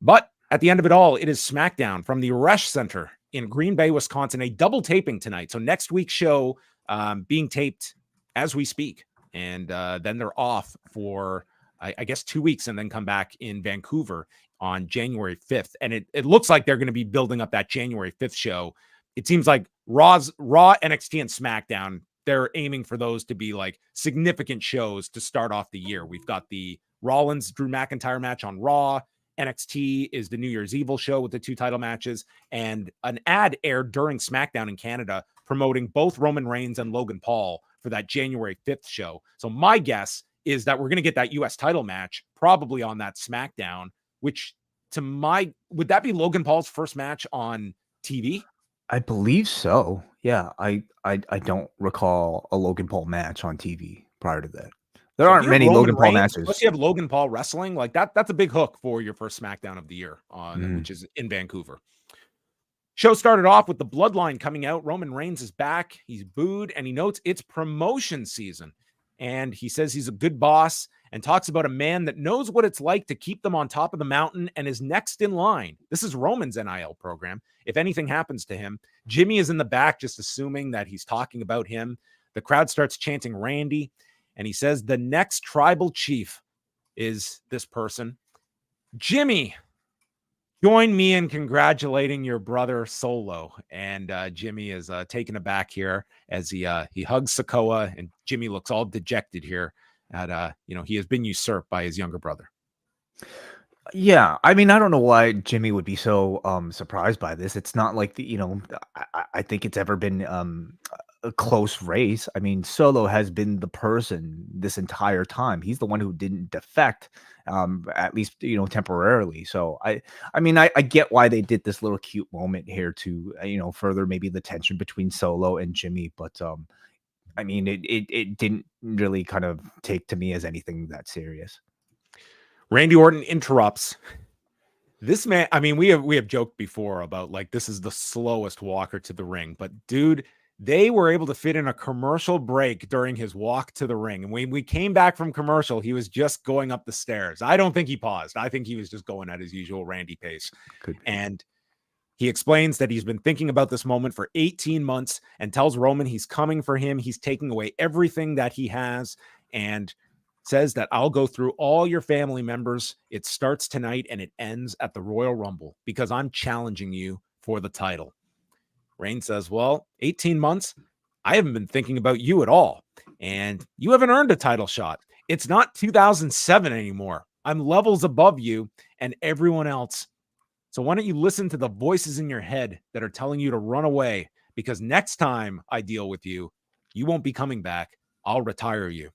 But at the end of it all, it is SmackDown from the Resch Center in Green Bay, Wisconsin, a double taping tonight. So next week's show being taped as we speak. And then they're off for, I guess, 2 weeks and then come back in Vancouver on January 5th. And it looks like they're going to be building up that January 5th show. It seems like Raw, NXT, and SmackDown, they're aiming for those to be like significant shows to start off the year. We've got the Rollins-Drew McIntyre match on Raw. NXT is the New Year's Evil show with the 2 title matches. And an ad aired during SmackDown in Canada promoting both Roman Reigns and Logan Paul for that January 5th show. So my guess is that we're going to get that U.S. title match probably on that SmackDown, which would that be Logan Paul's first match on TV? I believe so. Yeah, I don't recall a Logan Paul match on TV prior to that. There aren't many Logan Paul matches. Unless you have Logan Paul wrestling, like that's a big hook for your first SmackDown of the year, which is in Vancouver. Show started off with the Bloodline coming out. Roman Reigns is back. He's booed, and he notes it's promotion season. And he says he's a good boss and talks about a man that knows what it's like to keep them on top of the mountain and is next in line. This is Roman's NIL program. If anything happens to him, Jimmy is in the back just assuming that he's talking about him. The crowd starts chanting Randy, and he says the next tribal chief is this person. Jimmy, join me in congratulating your brother Solo. And Jimmy is taken aback here as he hugs Sikoa, and Jimmy looks all dejected here at he has been usurped by his younger brother. Yeah, I mean, I don't know why Jimmy would be so surprised by this. It's not like I think it's ever been a close race. I mean, Solo has been the person this entire time. He's the one who didn't defect, at least temporarily. So I get why they did this little cute moment here to further maybe the tension between Solo and Jimmy, but I mean, it didn't really kind of take to me as anything that serious. Randy Orton interrupts This man, I mean, we have joked before about like this is the slowest walker to the ring, but dude, they were able to fit in a commercial break during his walk to the ring. And when we came back from commercial, he was just going up the stairs. I don't think he paused. I think he was just going at his usual Randy pace. And he explains that he's been thinking about this moment for 18 months and tells Roman he's coming for him. He's taking away everything that he has and says that I'll go through all your family members. It starts tonight and it ends at the Royal Rumble because I'm challenging you for the title. Reigns says, well, 18 months, I haven't been thinking about you at all. And you haven't earned a title shot. It's not 2007 anymore. I'm levels above you and everyone else. So why don't you listen to the voices in your head that are telling you to run away? Because next time I deal with you, you won't be coming back. I'll retire you.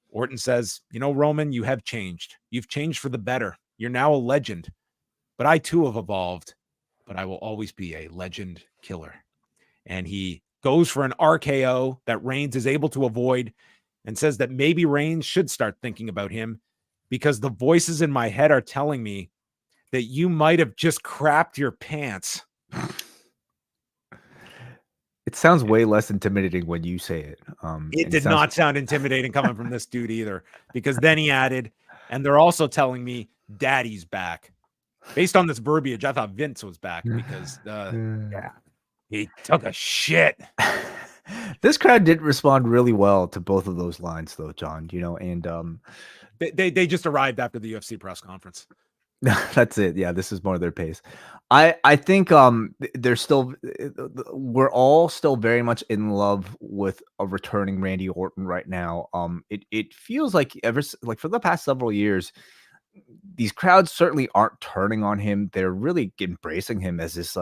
Orton says, you know, Roman, you have changed. You've changed for the better. You're now a legend. But I too have evolved. But I will always be a legend killer. And he goes for an RKO that Reigns is able to avoid and says that maybe Reigns should start thinking about him because the voices in my head are telling me that you might have just crapped your pants. It sounds way less intimidating when you say it. It did not sound intimidating coming from this dude either, because then he added, and they're also telling me daddy's back. Based on this verbiage, I thought Vince was back because he took a shit. This crowd did respond really well to both of those lines, though, John, you know, and they just arrived after the UFC press conference. That's it. Yeah, this is more their pace. I think they're still we're all still very much in love with a returning Randy Orton right now. It feels like for the past several years, these crowds certainly aren't turning on him. They're really embracing him as this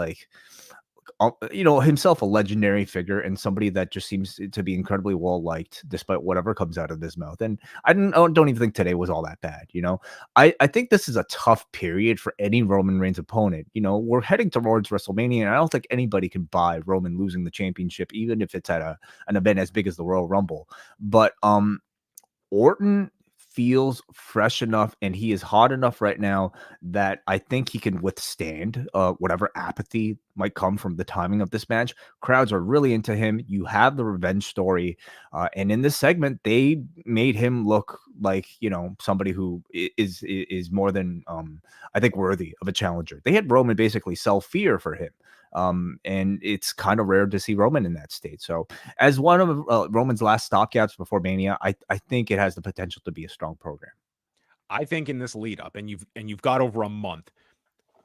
himself a legendary figure and somebody that just seems to be incredibly well liked despite whatever comes out of his mouth. And I don't even think today was all that bad. You know, I think this is a tough period for any Roman Reigns opponent. You know, we're heading towards WrestleMania, and I don't think anybody can buy Roman losing the championship, even if it's at an event as big as the Royal Rumble. But Orton feels fresh enough and he is hot enough right now that I think he can withstand whatever apathy might come from the timing of this match. Crowds are really into him. You have the revenge story. And in this segment, they made him look like, you know, somebody who is more than, I think, worthy of a challenger. They had Roman basically sell fear for him. And it's kind of rare to see Roman in that state. So as one of Roman's last stopgaps before Mania, I think it has the potential to be a strong program. I think in this lead up, and you've got over a month,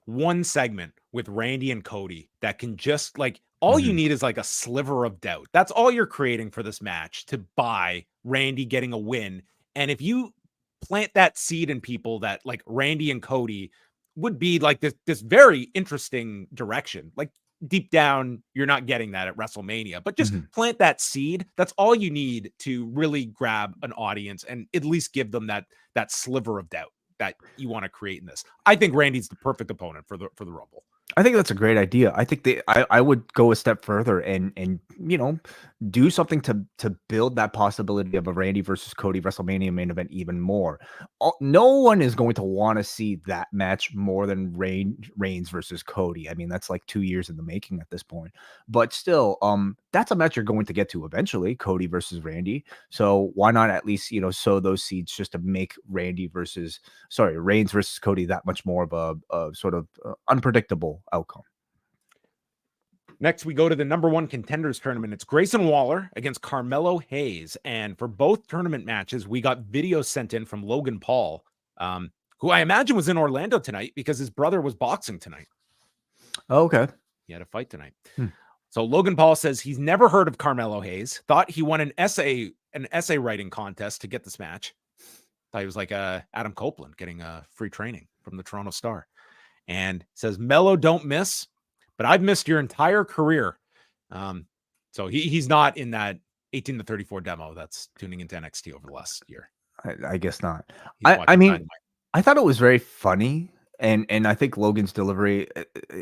one segment with Randy and Cody that can just like all you need is like a sliver of doubt. That's all you're creating for this match to buy Randy getting a win. And if you plant that seed in people that like Randy and Cody would be like this very interesting direction. Like deep down, you're not getting that at WrestleMania, but just plant that seed. That's all you need to really grab an audience and at least give them that sliver of doubt that you want to create in this. I think Randy's the perfect opponent for the Rumble. I think that's a great idea. I think I would go a step further and you know, do something to build that possibility of a Randy versus Cody WrestleMania main event even more. No one is going to want to see that match more than Reigns versus Cody. I mean, that's like 2 years in the making at this point. But still, that's a match you're going to get to eventually, Cody versus Randy. So why not at least, you know, sow those seeds just to make Reigns versus Cody that much more of a sort of unpredictable outcome. Next, we go to the number one contenders tournament. It's Grayson Waller against Carmelo Hayes. And for both tournament matches, we got videos sent in from Logan Paul, who I imagine was in Orlando tonight because his brother was boxing tonight. Oh, okay. He had a fight tonight. So Logan Paul says he's never heard of Carmelo Hayes, thought he won an essay writing contest to get this match. Thought he was like Adam Copeland getting free training from the Toronto Star. And says, Melo don't miss, but I've missed your entire career. So he's not in that 18 to 34 demo that's tuning into NXT over the last year. I guess not. I mean, I thought it was very funny, and I think Logan's delivery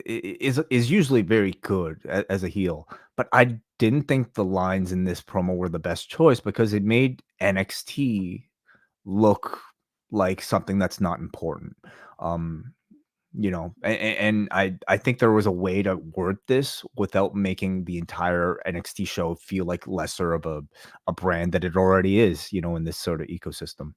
is usually very good as a heel, but I didn't think the lines in this promo were the best choice because it made NXT look like something that's not important. And I think there was a way to word this without making the entire NXT show feel like lesser of a brand that it already is, in this sort of ecosystem.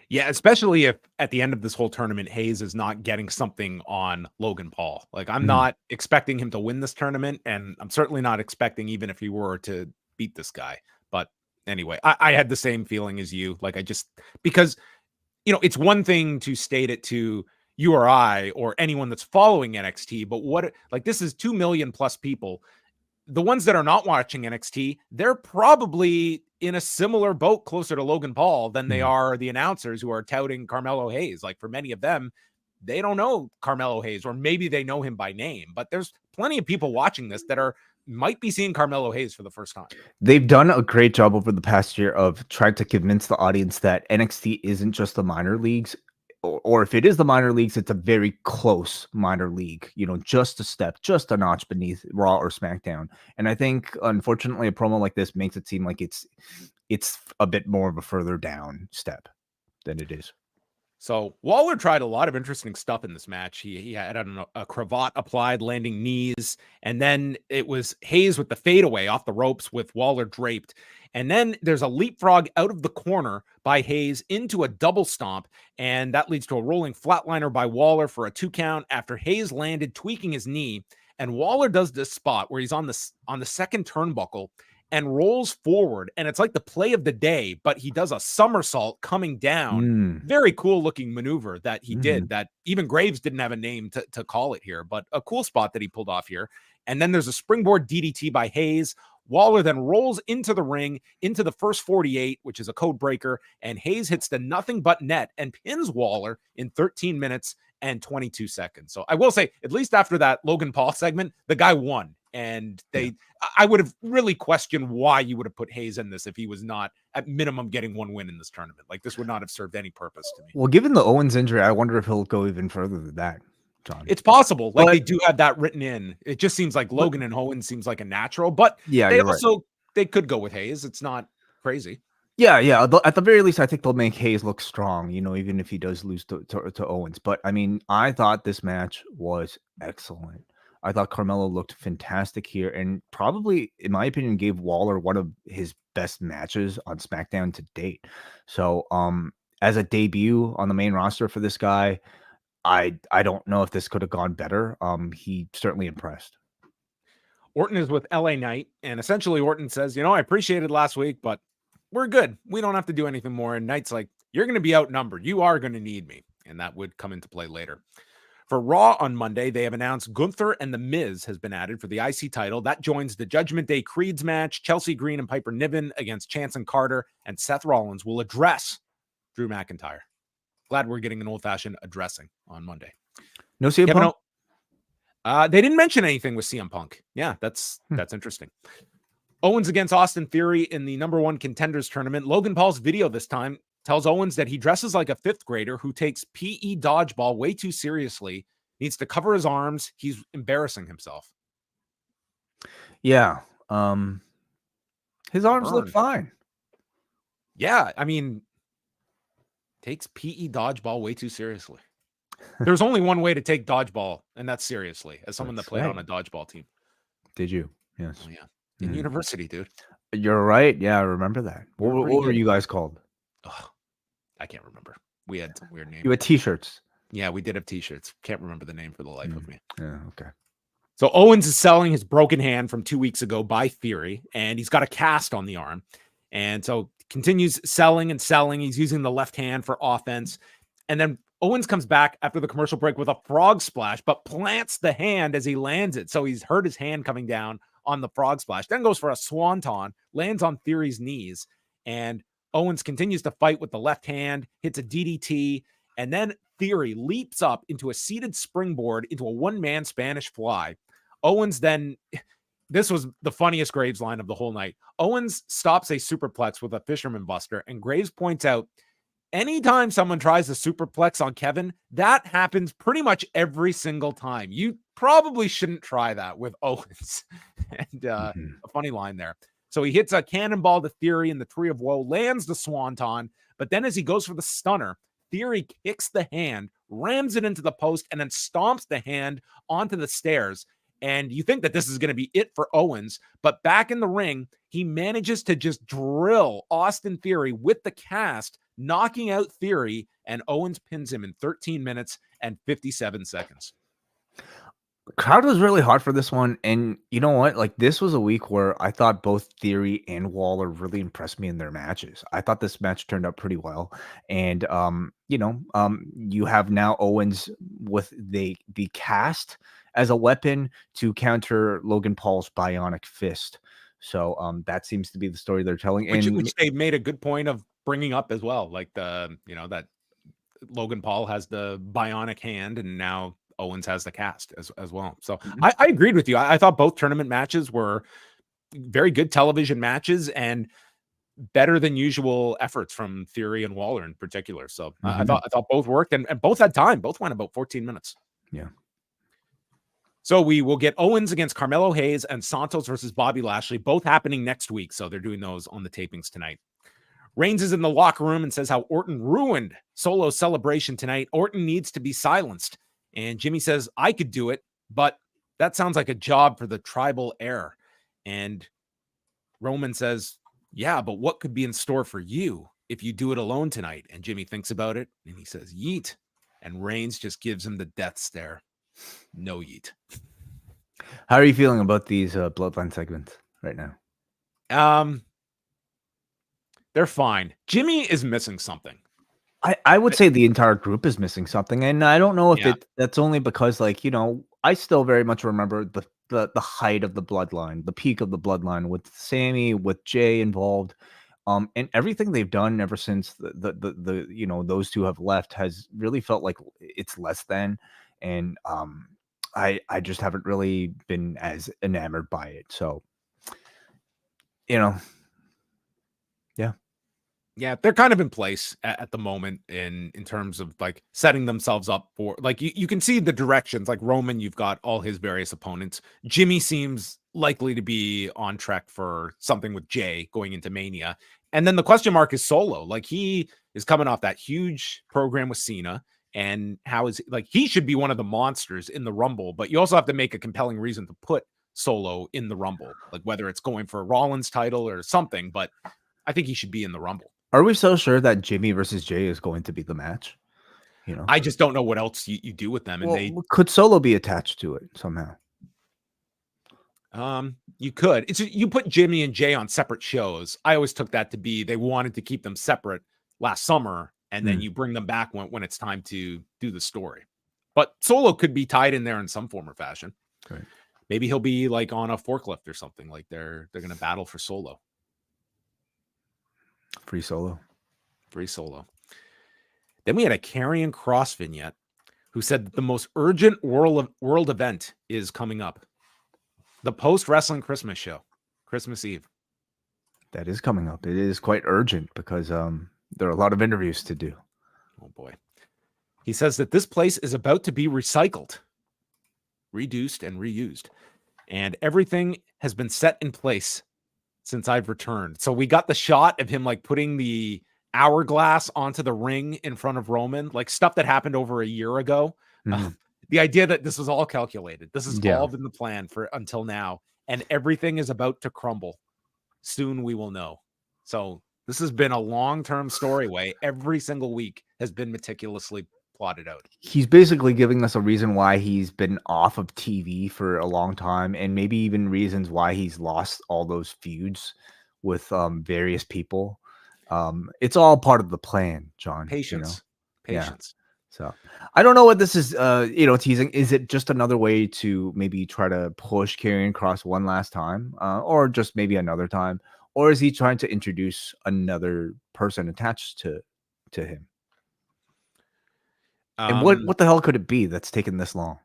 Yeah, especially if at the end of this whole tournament, Hayes is not getting something on Logan Paul. Like, I'm not expecting him to win this tournament, and I'm certainly not expecting even if he were to beat this guy. But anyway, I had the same feeling as you. Like, because, it's one thing to state it to you or I or anyone that's following NXT, but this is 2 million plus people. The ones that are not watching NXT, they're probably in a similar boat closer to Logan Paul than they are the announcers who are touting Carmelo Hayes. Like, for many of them, they don't know Carmelo Hayes, or maybe they know him by name, but there's plenty of people watching this that might be seeing Carmelo Hayes for the first time. They've done a great job over the past year of trying to convince the audience that NXT isn't just the minor leagues. Or if it is the minor leagues, it's a very close minor league, just a step, just a notch beneath Raw or SmackDown. And I think, unfortunately, a promo like this makes it seem like it's a bit more of a further down step than it is. So Waller tried a lot of interesting stuff in this match. He had a cravat applied, landing knees, and then it was Hayes with the fadeaway off the ropes with Waller draped. And then there's a leapfrog out of the corner by Hayes into a double stomp, and that leads to a rolling flatliner by Waller for a 2 count after Hayes landed, tweaking his knee. And Waller does this spot where he's on the second turnbuckle and rolls forward, and it's like the play of the day, but he does a somersault coming down. Very cool looking maneuver that he did, that even Graves didn't have a name to call it here, but a cool spot that he pulled off here. And then there's a springboard DDT by Hayes. Waller then rolls into the ring, into the first 48, which is a code breaker, and Hayes hits the nothing but net and pins Waller in 13 minutes and 22 seconds. So I will say, at least after that Logan Paul segment, the guy won. And I would have really questioned why you would have put Hayes in this if he was not at minimum getting 1 win in this tournament. Like, this would not have served any purpose to me. Well, given the Owens injury, I wonder if he'll go even further than that, John. It's possible. Like, they do have that written in. It just seems like Logan and Owens seems like a natural, but they could go with Hayes. It's not crazy. Yeah. At the very least, I think they'll make Hayes look strong, even if he does lose to Owens. But I mean, I thought this match was excellent. I thought Carmelo looked fantastic here, and probably, in my opinion, gave Waller one of his best matches on SmackDown to date. So, as a debut on the main roster for this guy, I don't know if this could have gone better. He certainly impressed. Orton is with LA Knight, and essentially Orton says, I appreciated last week, but we're good. We don't have to do anything more. And Knight's like, you're going to be outnumbered. You are going to need me. And that would come into play later. For Raw on Monday, they have announced Gunther and The Miz has been added for the IC title. That joins the Judgment Day Creeds match. Chelsea Green and Piper Niven against Chance and Carter, and Seth Rollins will address Drew McIntyre. Glad we're getting an old-fashioned addressing on Monday. No CM Punk? They didn't mention anything with CM Punk. Yeah, that's interesting. Owens against Austin Theory in the #1 Contenders tournament. Logan Paul's video this time tells Owens that he dresses like a 5th grader who takes PE dodgeball way too seriously, needs to cover his arms. He's embarrassing himself. Yeah. His arms look fine. Yeah. I mean, takes PE dodgeball way too seriously. There's only one way to take dodgeball, and that's seriously, as someone that played on a dodgeball team. Did you? Yes. Oh, yeah. In university, dude. You're right. Yeah, I remember that. What were you guys called? Oh, I can't remember. We had some weird name. You had t-shirts. Yeah, we did have t-shirts. Can't remember the name for the life of me. Yeah, okay. So Owens is selling his broken hand from 2 weeks ago by Theory, and he's got a cast on the arm. And so continues selling and selling. He's using the left hand for offense. And then Owens comes back after the commercial break with a frog splash, but plants the hand as he lands it. So he's hurt his hand coming down on the frog splash. Then goes for a swanton, lands on Theory's knees. And Owens continues to fight with the left hand, hits a DDT, and then Theory leaps up into a seated springboard into a one-man Spanish fly. Owens then, this was the funniest Graves line of the whole night. Owens stops a superplex with a fisherman buster, and Graves points out, anytime someone tries a superplex on Kevin, that happens pretty much every single time. You probably shouldn't try that with Owens. And a funny line there. So he hits a cannonball to Theory in the Tree of Woe, lands the swanton, but then as he goes for the stunner, Theory kicks the hand, rams it into the post, and then stomps the hand onto the stairs. And you think that this is going to be it for Owens, but back in the ring, he manages to just drill Austin Theory with the cast, knocking out Theory, and Owens pins him in 13 minutes and 57 seconds. Crowd was really hard for this one, and you know what? Like, this was a week where I thought both Theory and Waller really impressed me in their matches. I thought this match turned out pretty well, and you have now Owens with the cast as a weapon to counter Logan Paul's bionic fist. So that seems to be the story they're telling, which they made a good point of bringing up as well, like that Logan Paul has the bionic hand, and now Owens has the cast as well. So I agreed with you. I thought both tournament matches were very good television matches and better than usual efforts from Theory and Waller in particular. So I thought both worked, and both had time. Both went about 14 minutes. Yeah. So we will get Owens against Carmelo Hayes and Santos versus Bobby Lashley, both happening next week. So they're doing those on the tapings tonight. Reigns is in the locker room and says how Orton ruined Solo's celebration tonight. Orton needs to be silenced. And Jimmy says, I could do it, but that sounds like a job for the tribal heir. And Roman says, yeah, but what could be in store for you if you do it alone tonight? And Jimmy thinks about it and he says, yeet. And Reigns just gives him the death stare. No yeet. How are you feeling about these Bloodline segments right now? They're fine. Jimmy is missing something. I would say the entire group is missing something, and I don't know if that's only because, I still very much remember the height of the Bloodline, the peak of the Bloodline with Sammy, with Jay involved, and everything they've done ever since the those two have left has really felt like it's less than, and I just haven't really been as enamored by it. So, yeah. Yeah, they're kind of in place at the moment in terms of like setting themselves up for, like, you can see the directions. Like Roman, you've got all his various opponents. Jimmy seems likely to be on track for something with Jay going into Mania. And then the question mark is Solo. Like, he is coming off that huge program with Cena, and how is he should be one of the monsters in the Rumble, but you also have to make a compelling reason to put Solo in the Rumble, like whether it's going for a Rollins title or something, but I think he should be in the Rumble. Are we so sure that Jimmy versus Jay is going to be the match? I just don't know what else you do with them. And could Solo be attached to it somehow? You could. You put Jimmy and Jay on separate shows. I always took that to be they wanted to keep them separate last summer, and then you bring them back when it's time to do the story. But Solo could be tied in there in some form or fashion. Right. Maybe he'll be like on a forklift or something. Like they're going to battle for Solo. Free Solo. Then we had a Karrion Kross vignette who said that the most urgent world event is coming up. The post-wrestling Christmas show, Christmas Eve. That is coming up. It is quite urgent because there are a lot of interviews to do. Oh, boy. He says that this place is about to be recycled, reduced, and reused. And everything has been set in place since I've returned. So we got the shot of him like putting the hourglass onto the ring in front of Roman, like stuff that happened over a year ago. The idea that this was all calculated. This has all been the plan for until now, and everything is about to crumble. Soon we will know. So this has been a long-term story way. Every single week has been meticulously plotted out. He's basically giving us a reason why he's been off of TV for a long time, and maybe even reasons why he's lost all those feuds with various people. It's all part of the plan, John. Patience. Yeah. So I don't know what this is, teasing. Is it just another way to maybe try to push Karrion Kross one last time, or just maybe another time, or is he trying to introduce another person attached to him? And what the hell could it be that's taken this long?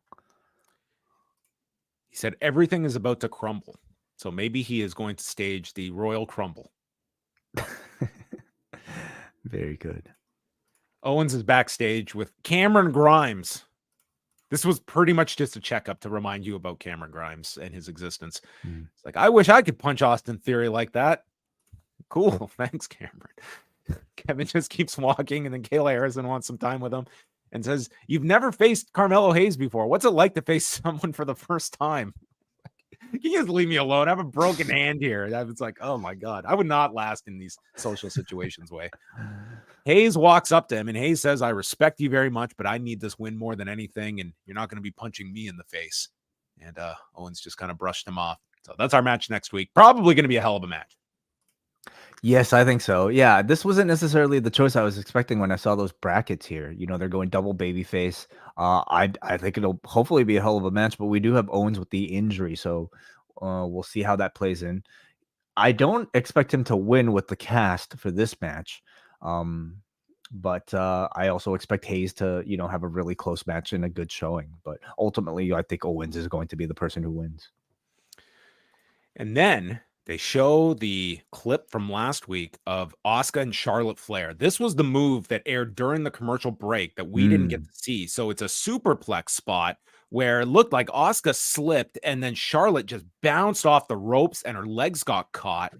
He said everything is about to crumble. So maybe he is going to stage the Royal Crumble. Very good. Owens is backstage with Cameron Grimes. This was pretty much just a checkup to remind you about Cameron Grimes and his existence. It's like, I wish I could punch Austin Theory like that. Cool. Thanks, Cameron. Kevin just keeps walking, and then Kayla Harrison wants some time with him and says, "You've never faced Carmelo Hayes before. What's it like to face someone for the first time? Can you just leave me alone? I have a broken hand here." I was like, oh my God, I would not last in these social situations way. Hayes walks up to him, and Hayes says, "I respect you very much, but I need this win more than anything, and you're not going to be punching me in the face." And Owens just kind of brushed him off. So that's our match next week. Probably going to be a hell of a match. Yes, I think so. Yeah, this wasn't necessarily the choice I was expecting when I saw those brackets here. They're going double babyface. I think it'll hopefully be a hell of a match, but we do have Owens with the injury, so we'll see how that plays in. I don't expect him to win with the cast for this match, but I also expect Hayes to have a really close match and a good showing. But ultimately, I think Owens is going to be the person who wins. And then they show the clip from last week of Asuka and Charlotte Flair. This was the move that aired during the commercial break that we didn't get to see. So it's a superplex spot where it looked like Asuka slipped and then Charlotte just bounced off the ropes and her legs got caught.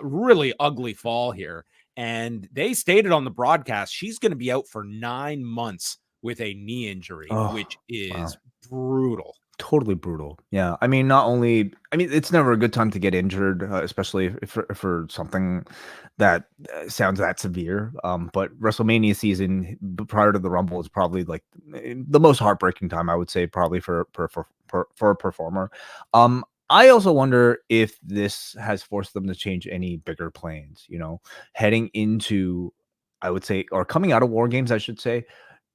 Really ugly fall here. And they stated on the broadcast she's going to be out for 9 months with a knee injury, which is brutal. Totally brutal. Yeah. It's never a good time to get injured, especially for something that sounds that severe. But WrestleMania season prior to the Rumble is probably like the most heartbreaking time, I would say, probably for a performer. I also wonder if this has forced them to change any bigger plans, heading into, I would say, or coming out of War Games, I should say.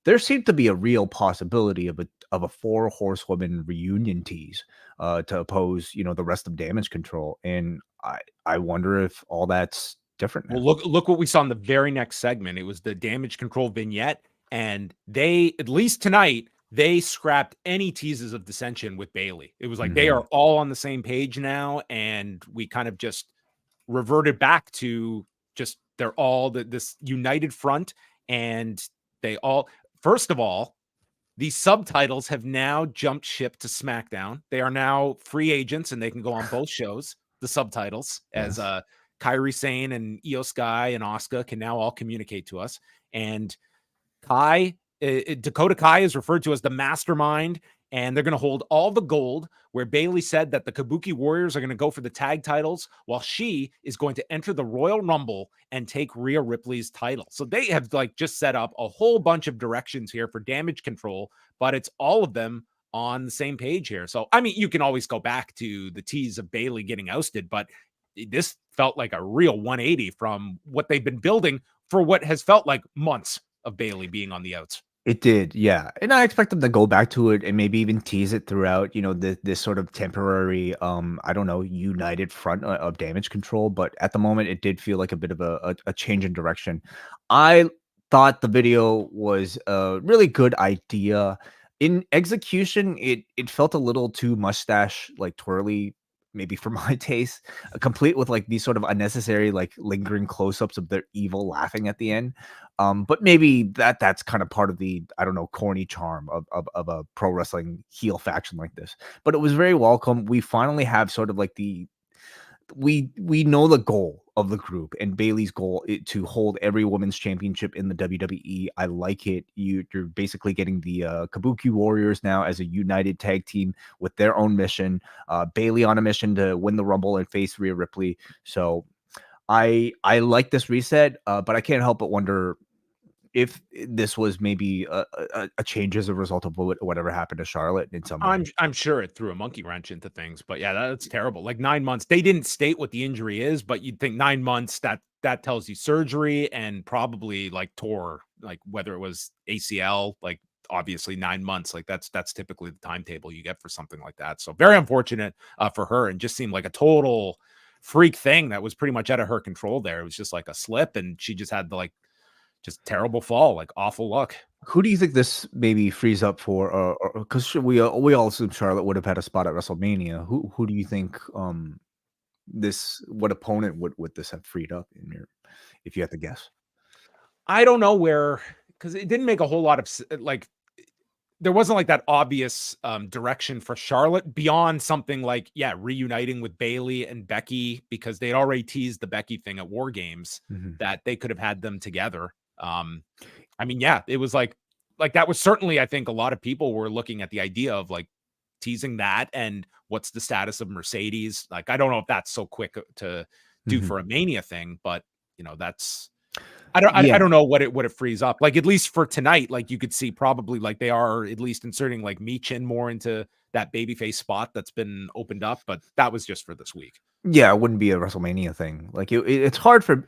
There seemed to be a real possibility of a 4 horsewoman reunion tease to oppose, the rest of Damage Control, and I wonder if all that's different now. Well, look what we saw in the very next segment. It was the Damage Control vignette, and they, at least tonight, they scrapped any teases of dissension with Bayley. It was like they are all on the same page now, and we kind of just reverted back to just they're all this united front, and they all. First of all, the subtitles have now jumped ship to SmackDown. They are now free agents, and they can go on both shows. The subtitles, as Kairi Sane and Io Sky and Asuka can now all communicate to us. And Dakota Kai is referred to as the mastermind, and they're going to hold all the gold, where Bayley said that the Kabuki Warriors are going to go for the tag titles, while she is going to enter the Royal Rumble and take Rhea Ripley's title. So they have just set up a whole bunch of directions here for Damage Control, but it's all of them on the same page here. So, you can always go back to the tease of Bayley getting ousted, but this felt like a real 180 from what they've been building for what has felt like months of Bayley being on the outs. It did, yeah. And I expect them to go back to it and maybe even tease it throughout, this sort of temporary, united front of Damage Control. But at the moment, it did feel like a bit of a change in direction. I thought the video was a really good idea. In execution, it felt a little too mustache, twirly, maybe for my taste, complete with these sort of unnecessary lingering close-ups of their evil laughing at the end. But maybe that's kind of part of the, I don't know, corny charm of a pro wrestling heel faction like this. But it was very welcome. We finally have sort of we know the goal of the group, and Bayley's goal is to hold every women's championship in the WWE. I like it. You're basically getting the Kabuki Warriors now as a united tag team with their own mission. Bayley on a mission to win the Rumble and face Rhea Ripley. So I like this reset, but I can't help but wonder if this was maybe a change as a result of whatever happened to Charlotte in some way. I'm sure it threw a monkey wrench into things, but yeah, that's terrible. 9 months. They didn't state what the injury is, but you'd think 9 months, that tells you surgery and probably tore, whether it was ACL, obviously 9 months, that's typically the timetable you get for something like that. So very unfortunate for her, and just seemed like a total freak thing that was pretty much out of her control there. It was just like a slip, and she just had the just terrible fall, awful luck. Who do you think this maybe frees up for? Because we all assume Charlotte would have had a spot at WrestleMania. Who do you think what opponent would this have freed up if you had to guess? I don't know where, because it didn't make a whole lot of there wasn't like that obvious direction for Charlotte beyond something like, reuniting with Bayley and Becky, because they'd already teased the Becky thing at War Games that they could have had them together. I mean, it was like that was certainly, I think a lot of people were looking at the idea of like teasing that and what's the status of Mercedes. Like, I don't know if that's so quick to do for a Mania thing, but that's, I don't know what it frees up. Like, at least for tonight, like you could see probably like they are at least inserting like Michin more into that babyface spot that's been opened up, but that was just for this week. Yeah, it wouldn't be a WrestleMania thing. Like it's hard for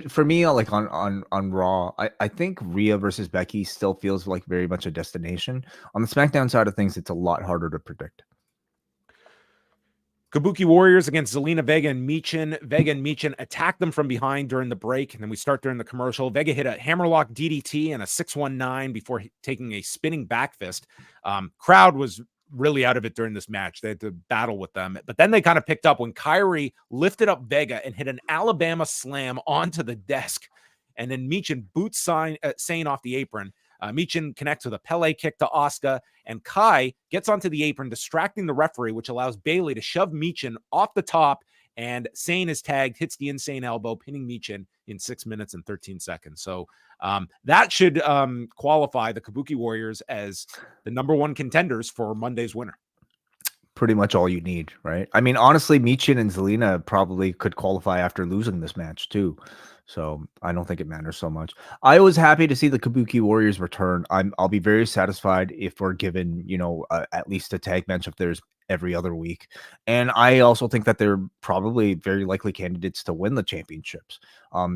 for me. Like on Raw, I think Rhea versus Becky still feels like very much a destination. On the SmackDown side of things, it's a lot harder to predict. Kabuki Warriors against Zelina, Vega, and Michin. Vega and Michin attack them from behind during the break, and then we start during the commercial. Vega hit a hammerlock DDT and a 619 before taking a spinning back fist. Crowd was really out of it during this match. They had to battle with them, but then they kind of picked up when Kyrie lifted up Vega and hit an Alabama slam onto the desk, and then Michin boots Sane off the apron. Michin connects with a Pele kick to Asuka, and Kai gets onto the apron, distracting the referee, which allows Bayley to shove Michin off the top, and Sane is tagged, hits the insane elbow, pinning Michin in 6 minutes and 13 seconds. So that should qualify the Kabuki Warriors as the #1 contenders for Monday's winner. Pretty much all you need, right? I mean, honestly, Michin and Zelina probably could qualify after losing this match too. So I don't think it matters so much. I was happy to see the Kabuki Warriors return. I'll be very satisfied if we're given, at least a tag match if there's every other week. And I also think that they're probably very likely candidates to win the championships.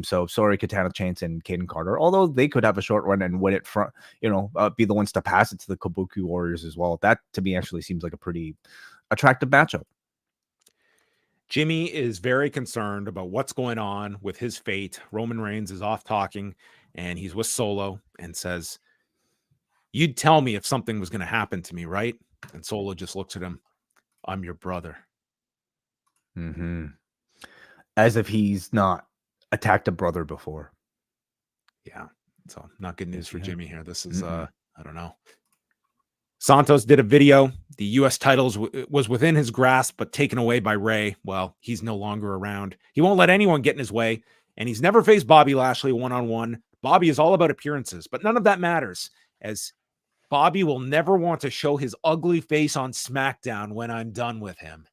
So sorry, Katana Chance and Kaden Carter, although they could have a short run and win it from, be the ones to pass it to the Kabuki Warriors as well. That to me actually seems like a pretty attractive matchup. Jimmy is very concerned about what's going on with his fate. Roman Reigns is off talking, and he's with Solo and says, "You'd tell me if something was going to happen to me, right?" And Solo just looks at him. "I'm your brother." As if he's not attacked a brother before. Yeah. So not good news for Jimmy here. This is, I don't know. Santos did a video. The U.S. titles was within his grasp, but taken away by Ray. Well, he's no longer around. He won't let anyone get in his way, and he's never faced Bobby Lashley one-on-one. Bobby is all about appearances, but none of that matters, as Bobby will never want to show his ugly face on SmackDown when I'm done with him.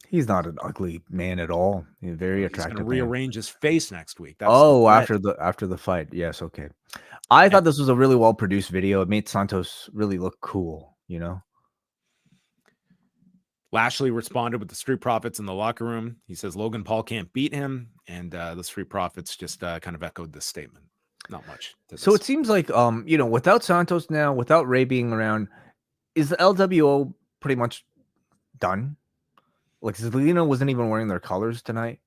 He's not an ugly man at all. He's very attractive. He's going to rearrange his face next week. That's after the fight. Yes, okay. I thought this was a really well produced video. It made Santos really look cool, Lashley responded with the Street Profits in the locker room. He says Logan Paul can't beat him, and the Street Profits just kind of echoed this statement. Not much. So it seems like without Santos now, without Ray being around, is the LWO pretty much done? Like, Zelina wasn't even wearing their colors tonight.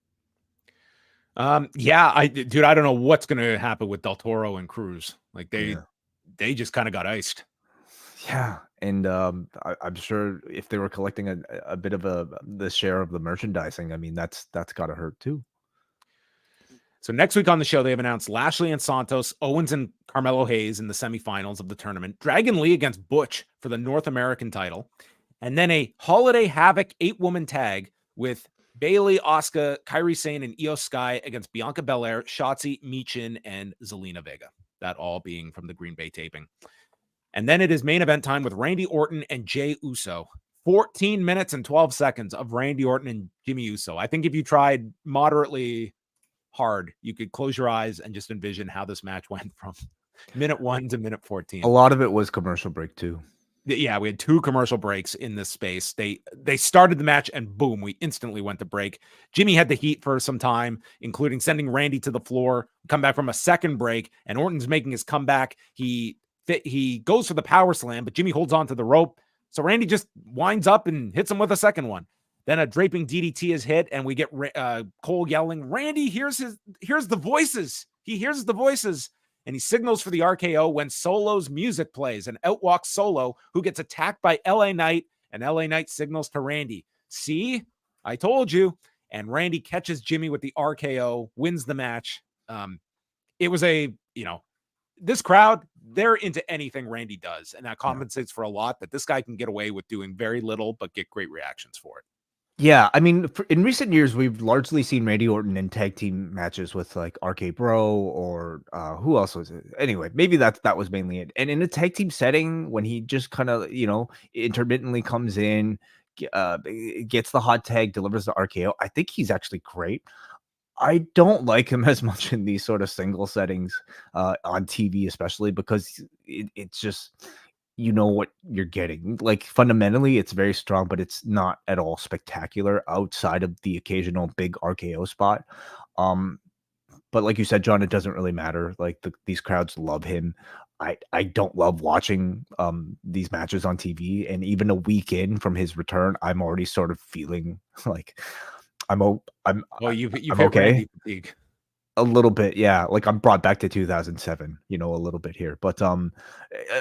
I don't know what's going to happen with Del Toro and Cruz. Like they just kind of got iced. Yeah, and I'm sure if they were collecting a bit of the share of the merchandising, I mean that's got to hurt too. So next week on the show, they have announced Lashley and Santos, Owens and Carmelo Hayes in the semifinals of the tournament, Dragon Lee against Butch for the North American title, and then a Holiday Havoc 8-woman tag with Bayley, Asuka, Kairi Sane, and Io Sky against Bianca Belair, Shotzi, Michin, and Zelina Vega. That all being from the Green Bay taping. And then it is main event time with Randy Orton and Jey Uso. 14 minutes and 12 seconds of Randy Orton and Jimmy Uso. I think if you tried moderately hard, you could close your eyes and just envision how this match went from minute 1 to minute 14. A lot of it was commercial break too. Yeah, we had 2 commercial breaks in this space. They started the match and boom, we instantly went to break. Jimmy had the heat for some time, including sending Randy to the floor, come back from a second break, and Orton's making his comeback. He goes for the power slam, but Jimmy holds on to the rope. So Randy just winds up and hits him with a second one. Then a draping DDT is hit, and we get Cole yelling, "Randy, here's the voices." He hears the voices. And he signals for the RKO when Solo's music plays, and out walks Solo, who gets attacked by LA Knight, and LA Knight signals to Randy. "See, I told you." And Randy catches Jimmy with the RKO, wins the match. It was this crowd, they're into anything Randy does, and that compensates for a lot that this guy can get away with doing very little, but get great reactions for it. Yeah, I mean, in recent years, we've largely seen Randy Orton in tag team matches with like RK Bro or who else was it? Anyway, maybe that was mainly it. And in a tag team setting, when he just kind of intermittently comes in, gets the hot tag, delivers the RKO, I think he's actually great. I don't like him as much in these sort of single settings on TV, especially because it's just. You know what you're getting. Like fundamentally, it's very strong, but it's not at all spectacular outside of the occasional big RKO spot. But like you said, John, it doesn't really matter. Like these crowds love him. I don't love watching these matches on TV, and even a week in from his return, I'm already sort of feeling like I'm You've hit okay. Randy fatigue. A little bit, yeah. Like I'm brought back to 2007, a little bit here. But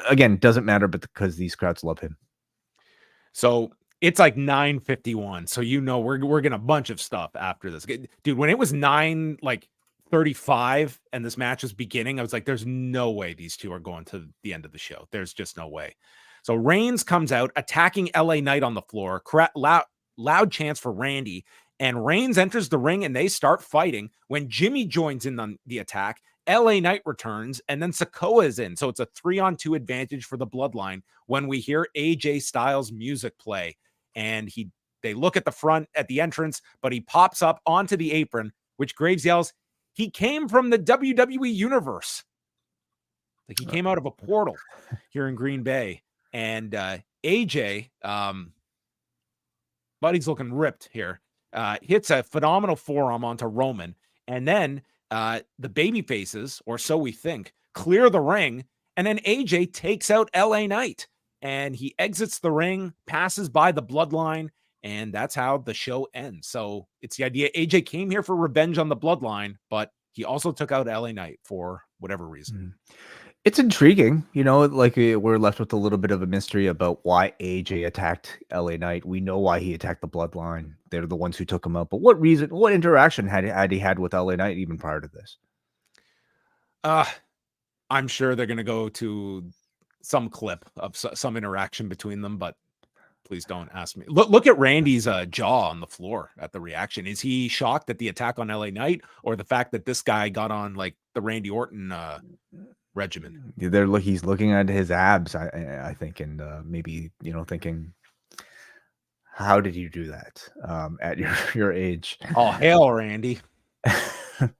again, doesn't matter, but because these crowds love him. So it's like 9:51. So we're getting a bunch of stuff after this. Dude, when it was 9:35 and this match was beginning, I was like, there's no way these two are going to the end of the show. There's just no way. So Reigns comes out attacking LA Knight on the floor. Loud chants for Randy. And Reigns enters the ring and they start fighting. When Jimmy joins in on the attack, LA Knight returns, and then Sikoa is in. So it's a 3-on-2 advantage for the Bloodline when we hear AJ Styles music play. And they look at the front at the entrance, but he pops up onto the apron, which Graves yells, he came from the WWE universe. Like he came out of a portal here in Green Bay. And AJ, buddy's looking ripped here. Hits a phenomenal forearm onto Roman, and then the baby faces, or so we think, clear the ring, and then AJ takes out LA Knight, and he exits the ring, passes by the Bloodline, and that's how the show ends. So it's the idea AJ came here for revenge on the Bloodline, but he also took out LA Knight for whatever reason. It's intriguing, like we're left with a little bit of a mystery about why AJ attacked LA Knight. We know why he attacked the Bloodline. They're the ones who took him up. But what interaction had he had with LA Knight even prior to this? I'm sure they're going to go to some clip of some interaction between them, but please don't ask me. Look at Randy's jaw on the floor at the reaction. Is he shocked at the attack on LA Knight, or the fact that this guy got on like the Randy Orton regimen? He's looking at his abs, I think, and maybe thinking, how did you do that at your age? Oh, hail Randy.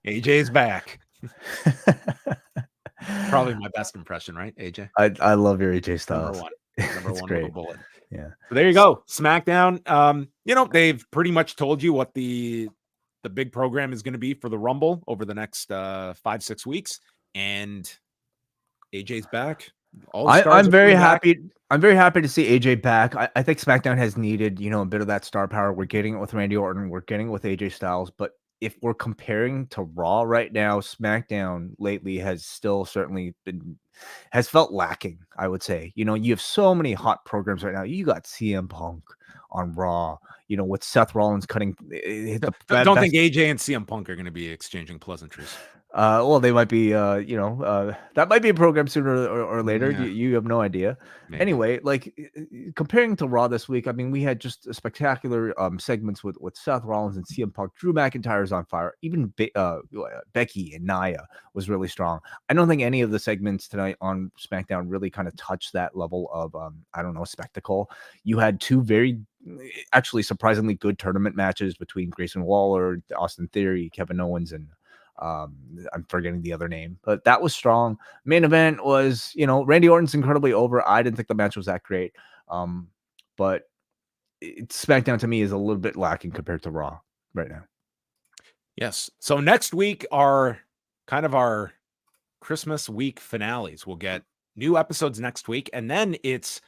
AJ's back. Probably my best impression, right, AJ? I love your AJ Styles. Number one with a bullet. Yeah. So there you go. SmackDown. They've pretty much told you what the big program is going to be for the Rumble over the next 5-6 weeks, and AJ's back. I'm very happy. I'm very happy to see AJ back. I think SmackDown has needed, a bit of that star power. We're getting it with Randy Orton. We're getting it with AJ Styles. But if we're comparing to Raw right now, SmackDown lately has still certainly has felt lacking, I would say. You have so many hot programs right now. You got CM Punk on Raw, with Seth Rollins cutting. Don't think AJ and CM Punk are going to be exchanging pleasantries. Well, they might be, that might be a program sooner or later. Yeah. You have no idea. Maybe. Anyway, like comparing to Raw this week, I mean, we had just spectacular segments with Seth Rollins and CM Punk. Drew McIntyre's on fire. Even Becky and Nia was really strong. I don't think any of the segments tonight on SmackDown really kind of touched that level of, spectacle. You had two very, actually surprisingly good tournament matches between Grayson Waller, Austin Theory, Kevin Owens, and I'm forgetting the other name, but that was strong. Main event was, Randy Orton's incredibly over. I didn't think the match was that great. But SmackDown to me is a little bit lacking compared to Raw right now. Yes. So next week are kind of our Christmas week finales. We'll get new episodes next week, and then it's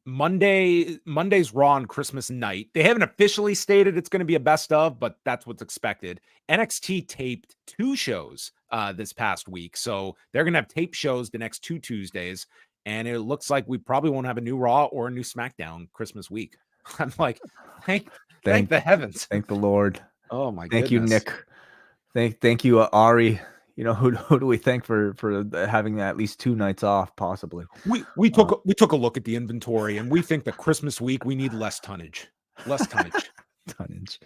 Monday's Raw on Christmas night. They haven't officially stated it's going to be a best of, but that's what's expected. NXT taped 2 shows this past week, so they're going to have tape shows the next 2 Tuesdays, and it looks like we probably won't have a new Raw or a new SmackDown Christmas week. I'm like, thank the heavens. Thank the Lord. Oh my Thank goodness. you, Nick. Thank you, Ari. who do we thank for having at least 2 nights off, possibly? We took a look at the inventory, and we think that Christmas week we need less tonnage. Tonnage.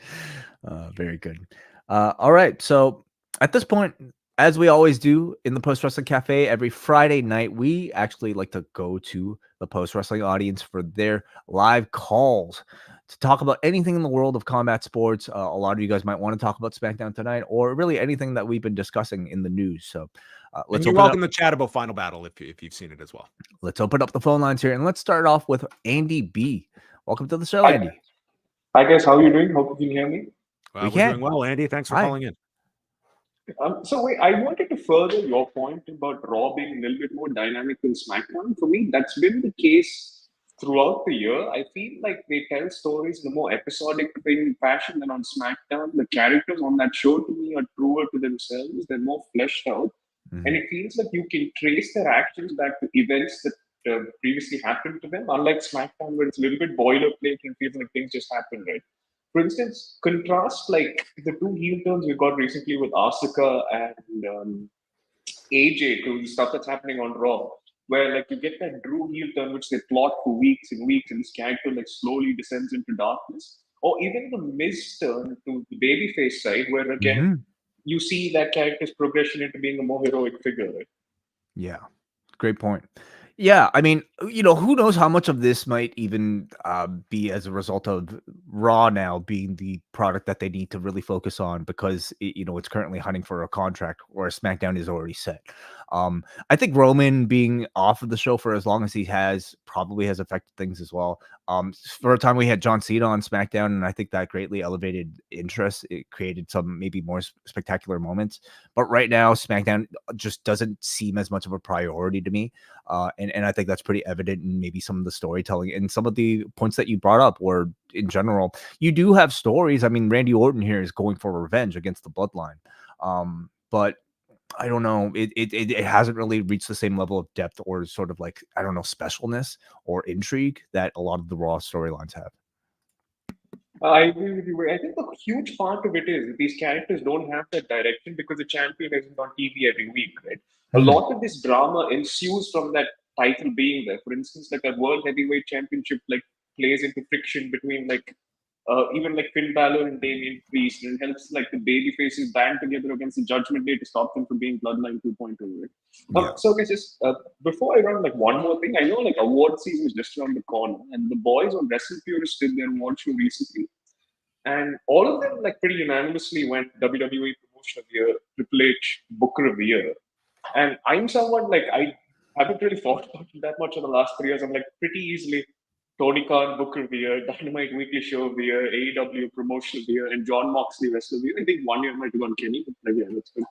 Very good. All right. So at this point, as we always do in the Post Wrestling Cafe, every Friday night, we actually like to go to the Post Wrestling audience for their live calls to talk about anything in the world of combat sports. A lot of you guys might want to talk about SmackDown tonight, or really anything that we've been discussing in the news. So let's you're welcome to chat about Final Battle if you've seen it as well. Let's open up the phone lines here, and let's start off with Andy B. Welcome to the show, Andy. Hi guys, how are you doing? Hope you can hear me. Well, we're doing well, Andy. Thanks for calling in. So wait, I wanted to further your point about Raw being a little bit more dynamic than SmackDown. For me, that's been the case throughout the year. I feel like they tell stories in a more episodic fashion than on SmackDown. The characters on that show to me are truer to themselves. They're more fleshed out. Mm-hmm. And it feels like you can trace their actions back to events that previously happened to them. Unlike SmackDown, where it's a little bit boilerplate and feels like things just happen, right? For instance, contrast like the two heel turns we got recently with Asuka and AJ to the stuff that's happening on Raw, where like you get that Drew heel turn which they plot for weeks and weeks, and this character like slowly descends into darkness, or even the Miz turn to the babyface side, where again you see that character's progression into being a more heroic figure. Right? Yeah, great point. Yeah, I mean, who knows how much of this might even be as a result of Raw now being the product that they need to really focus on, because it's currently hunting for a contract, where SmackDown is already set. I think Roman being off of the show for as long as he has probably has affected things as well. For a time we had John Cena on SmackDown, and I think that greatly elevated interest. It created some maybe more spectacular moments, but right now SmackDown just doesn't seem as much of a priority to me. And I think that's pretty evident in maybe some of the storytelling and some of the points that you brought up, where in general, you do have stories. I mean, Randy Orton here is going for revenge against the Bloodline. But I don't know, it hasn't really reached the same level of depth or sort of like, I don't know, specialness or intrigue that a lot of the Raw storylines have. I agree with you. I think the huge part of it is that these characters don't have that direction because the champion isn't on TV every week, right? A lot of this drama ensues from that title being there. For instance, like a World Heavyweight Championship like plays into friction between like even like Finn Balor and Damian Priest, and helps like the baby faces band together against the Judgment Day to stop them from being Bloodline 2.0. Right? So guys, just before I run like one more thing, I know like award season is just around the corner, and the boys on Wrestle Purist did their award show recently, and all of them like pretty unanimously went WWE Promotion of the Year, Triple H Booker of the Year. And I'm someone like I haven't really thought about it that much in the last 3 years. I'm like pretty easily Tony Khan Booker of the Year, Dynamite Weekly Show of the Year, AEW Promotion of the Year, and John Moxley Wrestler of the Year. I think 1 year might have gone Kenny, but again, it's been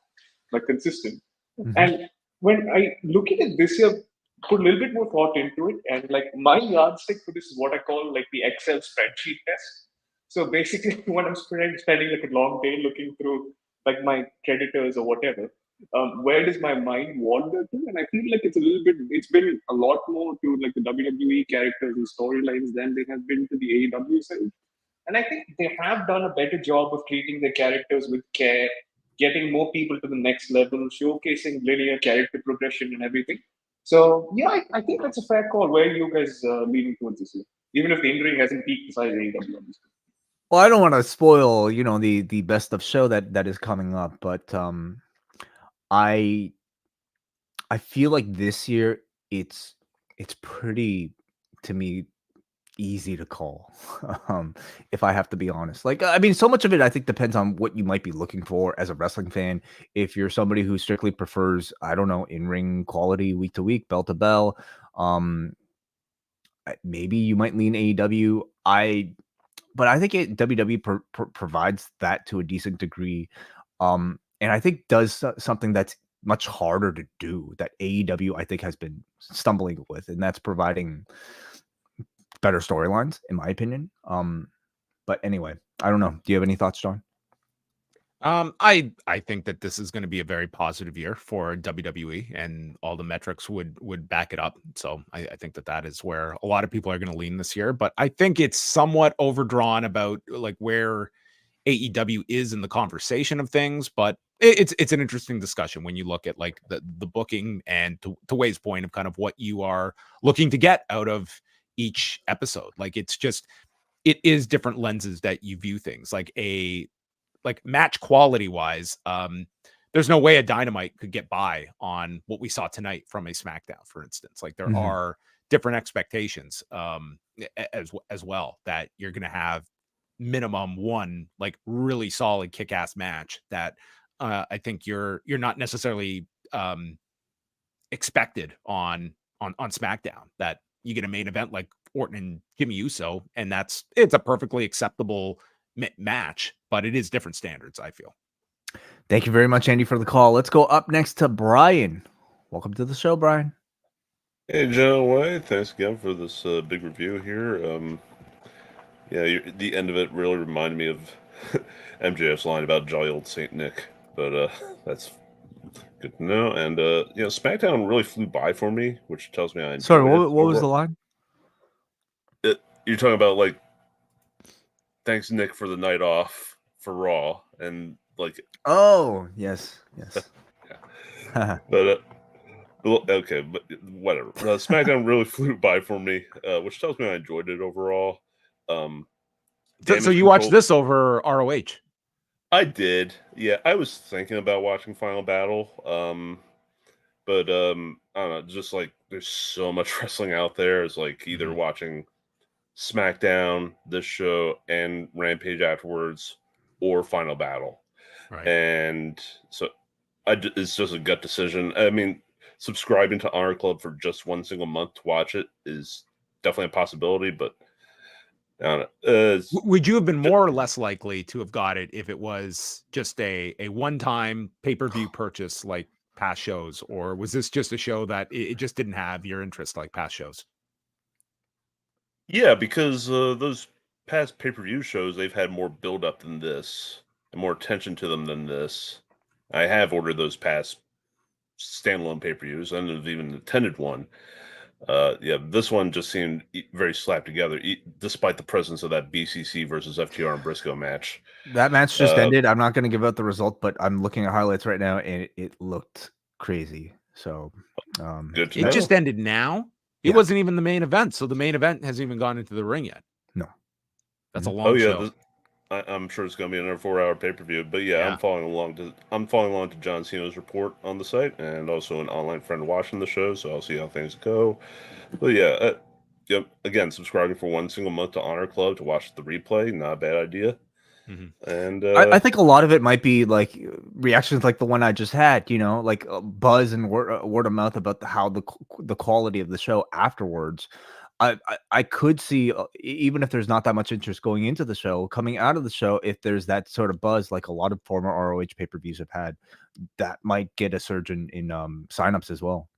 like consistent. Mm-hmm. And when I look at it this year, put a little bit more thought into it, and like my yardstick for this is what I call like the Excel spreadsheet test. So basically, when I'm spending like a long day looking through like my creditors or whatever, where does my mind wander to? And I feel like it's been a lot more to like the WWE characters and storylines than they have been to the AEW side. And I think they have done a better job of treating their characters with care, getting more people to the next level, showcasing linear character progression and everything. So yeah, I think that's a fair call. Where are you guys leaning towards this year? Even if the in-ring hasn't peaked besides AEW, obviously. Well, I don't want to spoil, the best of show that is coming up, but I feel like this year it's pretty, to me, easy to call. If I have to be honest. Like, I mean, so much of it I think depends on what you might be looking for as a wrestling fan. If you're somebody who strictly prefers, I don't know, in-ring quality week to week, bell to bell, maybe you might lean AEW. But I think WWE provides that to a decent degree, and I think does something that's much harder to do that AEW I think has been stumbling with, and that's providing better storylines, in my opinion. But anyway, I don't know. Do you have any thoughts, John? I think that this is going to be a very positive year for WWE, and all the metrics would back it up. So I think that is where a lot of people are going to lean this year. But I think it's somewhat overdrawn about like where AEW is in the conversation of things. But it's an interesting discussion when you look at like the booking and to Way's point of kind of what you are looking to get out of each episode. Like it is different lenses that you view things like match quality wise. There's no way a Dynamite could get by on what we saw tonight from a SmackDown, for instance. Like there are different expectations as well that you're going to have minimum one like really solid kick-ass match that I think you're not necessarily expected on SmackDown, that you get a main event like Orton and Jimmy Uso, and it's a perfectly acceptable match, but it is different standards, I feel. Thank you very much, Andy, for the call. Let's go up next to Brian. Welcome to the show, Brian. Hey, John Way. Thanks again for this big review here. The end of it really reminded me of MJF's line about jolly old Saint Nick, but that's good to know. And SmackDown really flew by for me, which tells me I enjoyed Sorry, it. what was the line? You're talking about like, thanks Nick for the night off for Raw, and like, oh yes. But okay, but whatever. SmackDown really flew by for me, which tells me I enjoyed it overall. So you watched this over ROH? I did. Yeah, I was thinking about watching Final Battle. But I don't know, just like there's so much wrestling out there. It's like either watching SmackDown, this show, and Rampage afterwards, or Final Battle. Right. And so it's just a gut decision. I mean, subscribing to Honor Club for just one single month to watch it is definitely a possibility, but I don't know. Would you have been more or less likely to have got it if it was just a one-time pay-per-view purchase like past shows, or was this just a show that it just didn't have your interest like past shows? Yeah, because those past pay-per-view shows, they've had more build-up than this and more attention to them than this. I have ordered those past standalone pay-per-views and have even attended one. This one just seemed very slapped together, despite the presence of that BCC versus FTR and Briscoe match. That match just ended. I'm not going to give out the result, but I'm looking at highlights right now, and it looked crazy. So good to it know. just ended now. It wasn't even the main event, so the main event hasn't even gone into the ring yet. No, that's a long show. I'm sure it's going to be another 4-hour pay-per-view, but I'm following along to John Cena's report on the site, and also an online friend watching the show, so I'll see how things go. But again, subscribing for one single month to Honor Club to watch the replay, not a bad idea. And I think a lot of it might be like reactions like the one I just had, like buzz and word of mouth about how the quality of the show afterwards. I could see, even if there's not that much interest going into the show, coming out of the show, if there's that sort of buzz, like a lot of former ROH pay-per-views have had, that might get a surge in signups as well.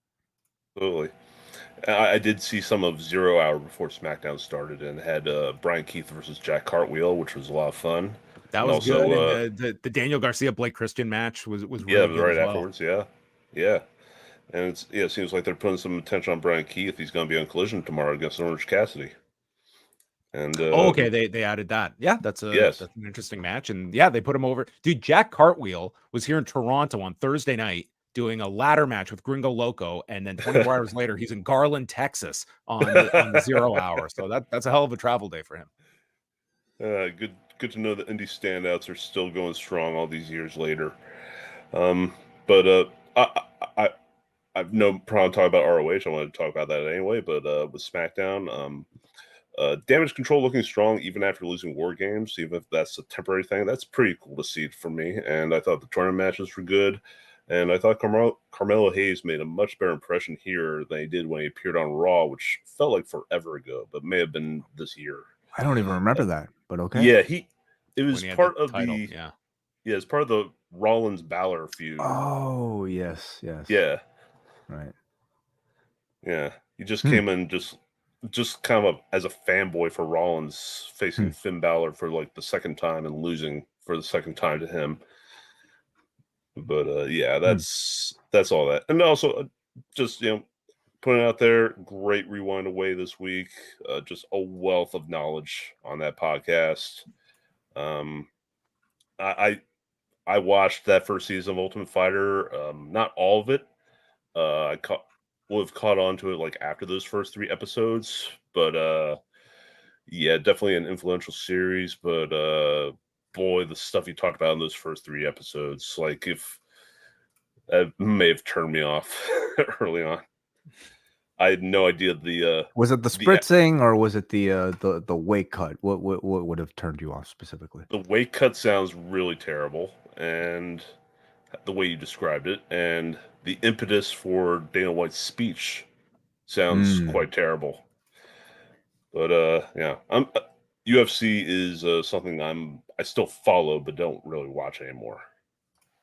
Absolutely. I did see some of 0 Hour before SmackDown started, and had Brian Keith versus Jack Cartwheel, which was a lot of fun. That was also good. And the Daniel Garcia Blake Christian match was really good right as afterwards. Yeah. And it seems like they're putting some attention on Brian Keith. He's going to be on Collision tomorrow against Orange Cassidy. And okay, they added that. Yeah, that's an interesting match. And they put him over. Dude, Jack Cartwheel was here in Toronto on Thursday night doing a ladder match with Gringo Loco, and then 24 hours later, he's in Garland, Texas on the 0 Hour. So that's a hell of a travel day for him. Good to know that indie standouts are still going strong all these years later. But I've no problem talking about ROH. I want to talk about that anyway. But with SmackDown, Damage Control looking strong even after losing War Games, even if that's a temporary thing. That's pretty cool to see for me. And I thought the tournament matches were good. And I thought Carmelo Hayes made a much better impression here than he did when he appeared on Raw, which felt like forever ago, but may have been this year. I don't even remember that, but okay. Yeah, it was part of title, it's part of the Rollins Balor feud. Oh, yes. Yeah. Right. Yeah. He just came in just kind of as a fanboy for Rollins, facing Finn Balor for like the second time and losing for the second time to him. But that's all that. And also just putting it out there, great Rewind Away this week. Just a wealth of knowledge on that podcast. I I watched that first season of Ultimate Fighter, not all of it. Would have caught on to it like after those first 3 episodes, but yeah, definitely an influential series. But boy, the stuff he talked about in those first 3 episodes, like if that may have turned me off early on. I had no idea was it the spritzing or was it the weight cut? What would have turned you off specifically? The weight cut sounds really terrible, and the way you described it, and the impetus for Dana White's speech sounds quite terrible. But yeah, UFC is something I still follow, but don't really watch anymore.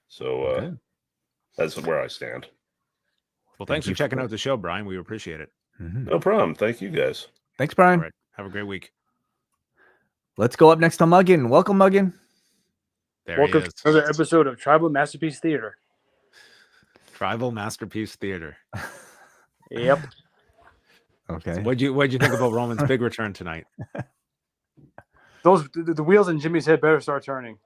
So that's where I stand. Well, thanks for checking out the show, Brian. We appreciate it. No problem. Thank you, guys. Thanks, Brian. All right. Have a great week. Let's go up next to Muggin. Welcome, Muggin. Welcome to another episode of Tribal Masterpiece Theater. Tribal Masterpiece Theater. Yep. Okay. So what'd you think about Roman's big return tonight? The wheels in Jimmy's head better start turning.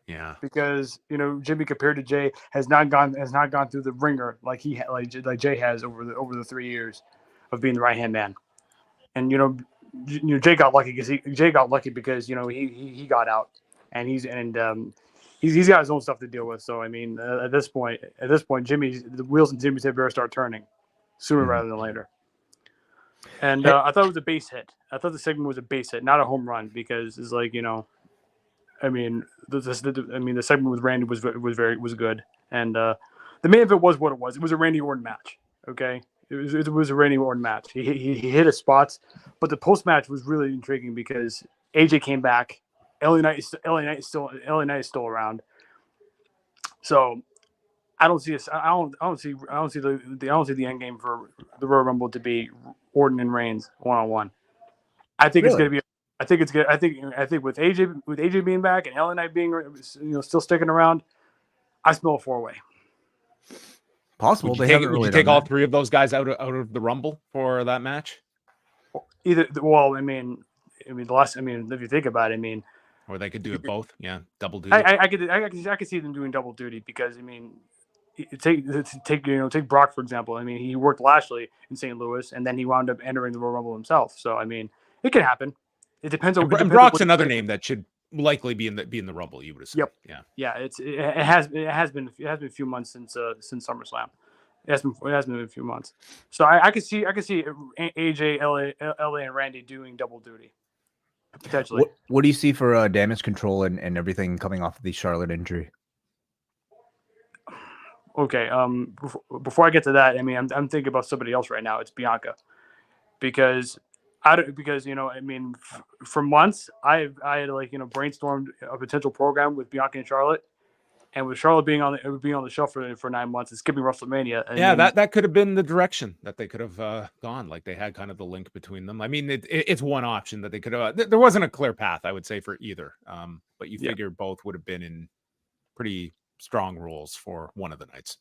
Yeah. Because Jimmy compared to Jay has not gone through the ringer like Jay has over the 3 years of being the right hand man. And Jay got lucky because he got out and he's got his own stuff to deal with. So I mean at this point the wheels in Jimmy's head better start turning sooner rather than later. And I thought it was a base hit. I thought the segment was a base hit, not a home run, because it's like I mean, the segment with Randy was good, and the main event was what it was. It was a Randy Orton match. Okay, it was a Randy Orton match. He hit his spots, but the post match was really intriguing because AJ came back. LA Knight is still around. So I don't see the end game for the Royal Rumble to be Orton and Reigns 1-on-1. I think it's gonna be. I think it's good. I think with AJ being back and LA Knight being still sticking around, I smell a 4-way. Possible. Would you take all 3 of those guys out of the Rumble for that match? Either. Well, I mean, if you think about it, or they could do it both. Yeah, double duty. I could see them doing double duty because take Brock for example. He worked Lashley in St. Louis and then he wound up entering the Royal Rumble himself. So it can happen. It depends on. And Brock's another name that should likely be in the Rumble. You would assume. Yep. Yeah. It has been a few months since SummerSlam. It has been a few months. So I could see AJ, LA, and Randy doing double duty potentially. What do you see for damage control and everything coming off of the Charlotte injury? Okay. Before I get to that, I'm thinking about somebody else right now. It's Bianca, because. For months I had brainstormed a potential program with Bianca and Charlotte, and with Charlotte being on the shelf for 9 months and skipping WrestleMania. That could have been the direction that they could have gone. Like they had kind of the link between them. It's one option that they could have. There wasn't a clear path, I would say, for either. But you figure both would have been in pretty strong roles for one of the nights.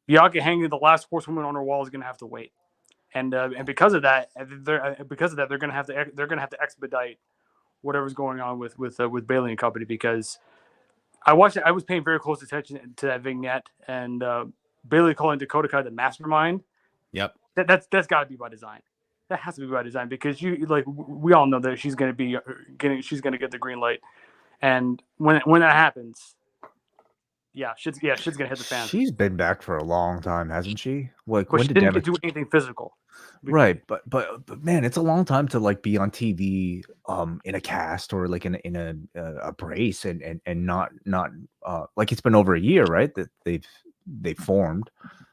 Bianca hanging the last horsewoman on her wall is going to have to wait. And because of that, they're gonna have to expedite whatever's going on with Bayley and company, because I was paying very close attention to that vignette, and Bayley calling Dakota Kai the mastermind. Yep, that's got to be by design. That has to be by design, because we all know that she's gonna get the green light, and when that happens. Shit's gonna hit the fan. She's been back for a long time, hasn't she? But she didn't do anything physical, right? But man, it's a long time to be on TV, in a cast or in a brace and not it's been over a year, right? That they've formed,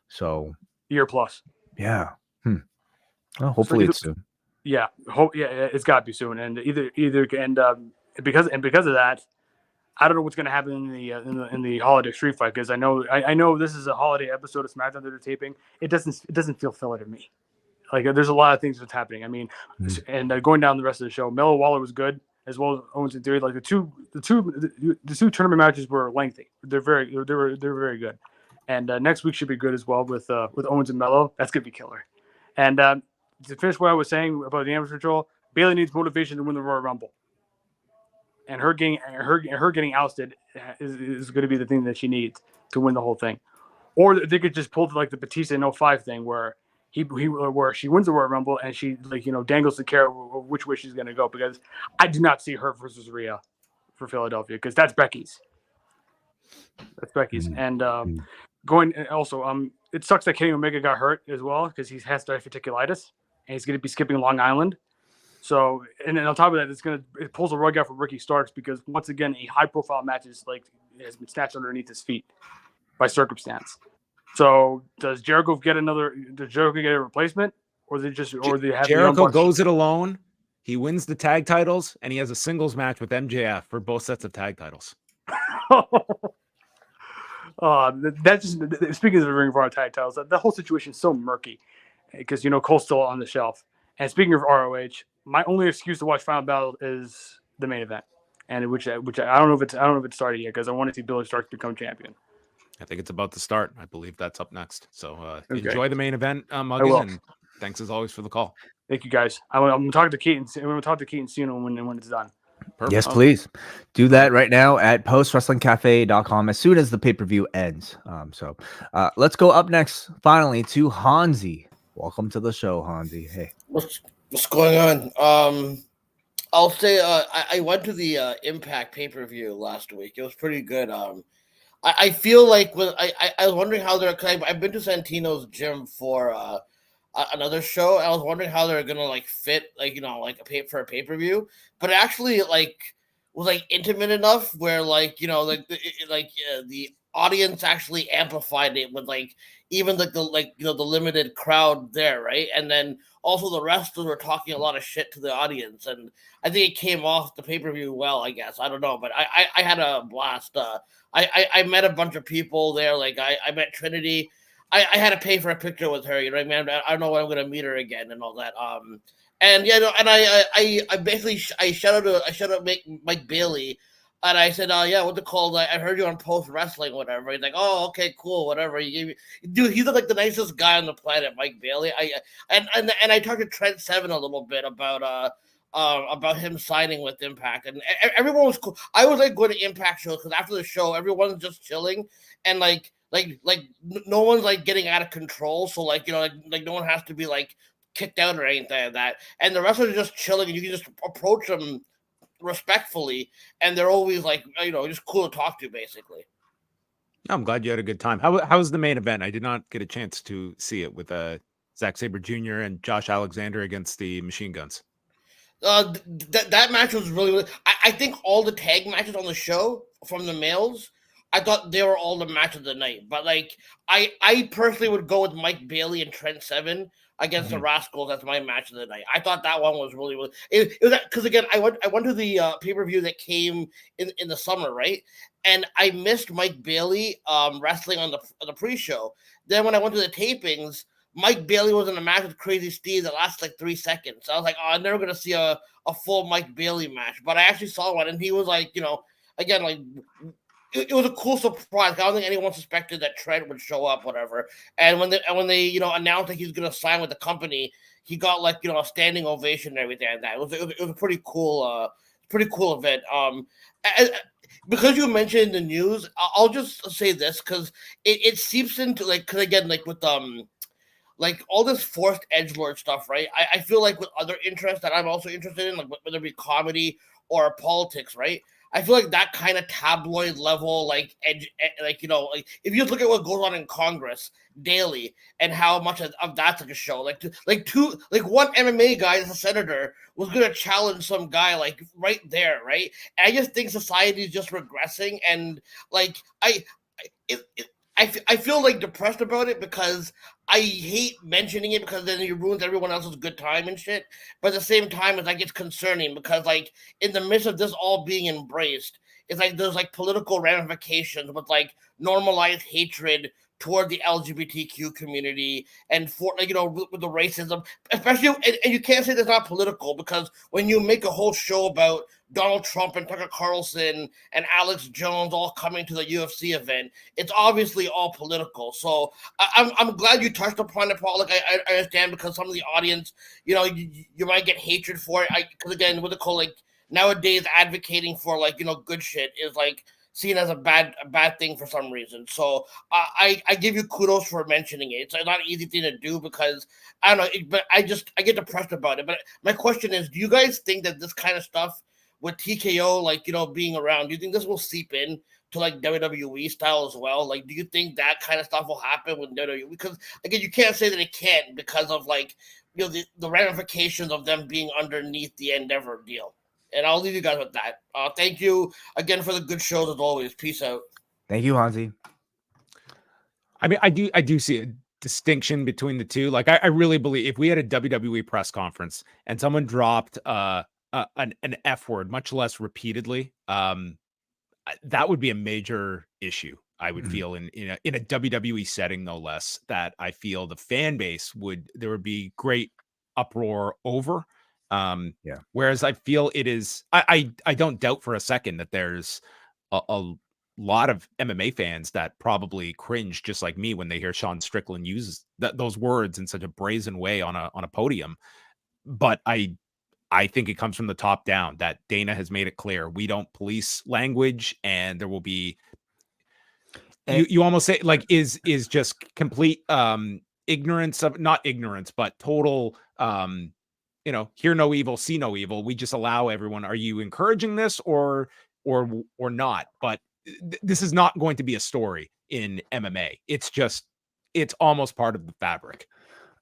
so year plus. Yeah. Well, hopefully it's soon. Yeah, it's got to be soon, and because of that. I don't know what's going to happen in the holiday street fight, because I know this is a holiday episode of SmackDown that they're taping. It doesn't feel filler to me. There's a lot of things that's happening. And going down the rest of the show, Melo Waller was good, as well as Owens and Theory. The two tournament matches were lengthy. They were very good. And next week should be good as well with Owens and Melo. That's gonna be killer. And to finish what I was saying about the damage control, Bayley needs motivation to win the Royal Rumble. and her getting ousted is going to be the thing that she needs to win the whole thing. Or they could just pull like the Batista in 05 thing where where she wins the Royal Rumble and she dangles the carrot of which way she's going to go, because I do not see her versus Rhea for Philadelphia, because that's Becky's. That's Becky's. And going also, it sucks that Kenny Omega got hurt as well, because he has diverticulitis and he's going to be skipping Long Island. So, and then on top of that, it pulls a rug out for Ricky Starks, because once again, a high profile match has been snatched underneath his feet by circumstance. So does Jericho get a replacement, or they have Jericho goes it alone? He wins the tag titles, and he has a singles match with MJF for both sets of tag titles. That's just speaking of the Ring of Honor tag titles. The whole situation is so murky, because Cole's still on the shelf. And speaking of ROH, my only excuse to watch Final Battle is the main event, and which I don't know if it's started yet, because I want to see Billy Starks become champion. I think it's about to start. I believe that's up next. So Okay. Enjoy the main event, Muggan, and thanks as always for the call. Thank you, guys. I'm going to talk to Keaton. I'm going to talk to Keaton soon when it's done. Perfect. Yes, please do that right now at postwrestlingcafe.com as soon as the pay-per-view ends. Let's go up next finally to Hansi. Welcome to the show, Hansi. Hey, what's going on? I'll say I went to the Impact pay-per-view last week. It was pretty good. I feel like I was wondering how they're. Cause I've been to Santino's gym for another show. I was wondering how they're gonna fit for a pay-per-view, but it actually was intimate enough where the audience actually amplified it with even the limited crowd there, right? And then also the wrestlers were talking a lot of shit to the audience, and I think it came off the pay-per-view well, I guess. I don't know, but I had a blast. I met a bunch of people there. I met Trinity. I had to pay for a picture with her, you know what I mean? I don't know when I'm gonna meet her again and all that. I basically shout out Mike Bailey. And I said, what's it called? I heard you on Post Wrestling, whatever. He's like, oh, okay, cool, whatever. Dude, he's the nicest guy on the planet, Mike Bailey. I talked to Trent Seven a little bit about him signing with Impact, and everyone was cool. I was going to Impact shows because after the show, everyone's just chilling, and no one's getting out of control. So no one has to be kicked out or anything like that. And the wrestlers are just chilling, and you can just approach them respectfully, and they're always just cool to talk to, basically. I'm glad you had a good time. How was the main event? I did not get a chance to see it with Zack Sabre Jr. and Josh Alexander against the Machine Guns. That match was really I think all the tag matches on the show from the males, I thought they were all the match of the night. But I personally would go with Mike Bailey and Trent Seven against the Rascals. That's my match of the night. I thought that one was really it was because again I went to the pay-per-view that came in the summer, right? And I missed Mike Bailey wrestling on the pre-show. Then when I went to the tapings, Mike Bailey was in a match with Crazy Steve that lasted 3 seconds. So I was like, I'm never gonna see a full Mike Bailey match. But I actually saw one, and he was again it was a cool surprise. I don't think anyone suspected that Trent would show up, whatever. And when they announced that he was going to sign with the company, he got a standing ovation and everything like that. It was a pretty cool event. Because you mentioned the news, I'll just say this because it seeps into because again with all this forced edgelord stuff, right? I feel with other interests that I'm also interested in, whether it be comedy or politics, right? I feel that kind of tabloid level, edge, if you just look at what goes on in Congress daily and how much of that's a show, one MMA guy as a senator was going to challenge some guy right there, right? And I just think society is just regressing, and I feel depressed about it because I hate mentioning it because then it ruins everyone else's good time and shit. But at the same time, it's concerning because in the midst of this all being embraced, it's there's political ramifications with normalized hatred toward the LGBTQ community and for with the racism, especially and you can't say that's not political because when you make a whole show about Donald Trump and Tucker Carlson and Alex Jones all coming to the UFC event, it's obviously all political. So I'm glad you touched upon it, Paul. I understand because some of the audience, you might get hatred for it. Because again, with the nowadays advocating for like, you know, good shit is like seen as a bad thing for some reason. So I give you kudos for mentioning it. It's not an easy thing to do because I don't know, but I get depressed about it. But my question is, do you guys think that this kind of stuff with TKO, like, you know, being around, do you think this will seep in to like WWE style as well? Like, do you think that kind of stuff will happen with WWE? Because again, you can't say that it can't because of like, you know, the ramifications of them being underneath the Endeavor deal. And I'll leave you guys with that. Thank you again for the good shows as always. Peace out. Thank you, Hansi. I mean, I do see a distinction between the two. Like, I really believe if we had a WWE press conference and someone dropped an F word, much less repeatedly, that would be a major issue. I would feel in a WWE setting, no less, that I feel the fan base there would be great uproar over. Whereas I feel it is, I don't doubt for a second that there's a lot of MMA fans that probably cringe just like me when they hear Sean Strickland use those words in such a brazen way on a podium. But I think it comes from the top down that Dana has made it clear we don't police language, and there will be you almost say like is just complete ignorance of, not ignorance, but total you know, hear no evil, see no evil. We just allow everyone. Are you encouraging this or not? But this is not going to be a story in MMA. It's almost part of the fabric.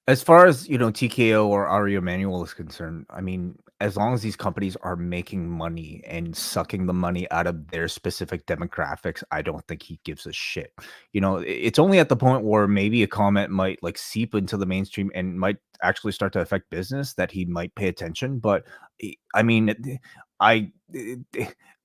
As far as, you know, TKO or Ari Emanuel is concerned, I mean, as long as these companies are making money and sucking the money out of their specific demographics, I don't think he gives a shit. You know, it's only at the point where maybe a comment might like seep into the mainstream and might actually start to affect business that he might pay attention. But I mean,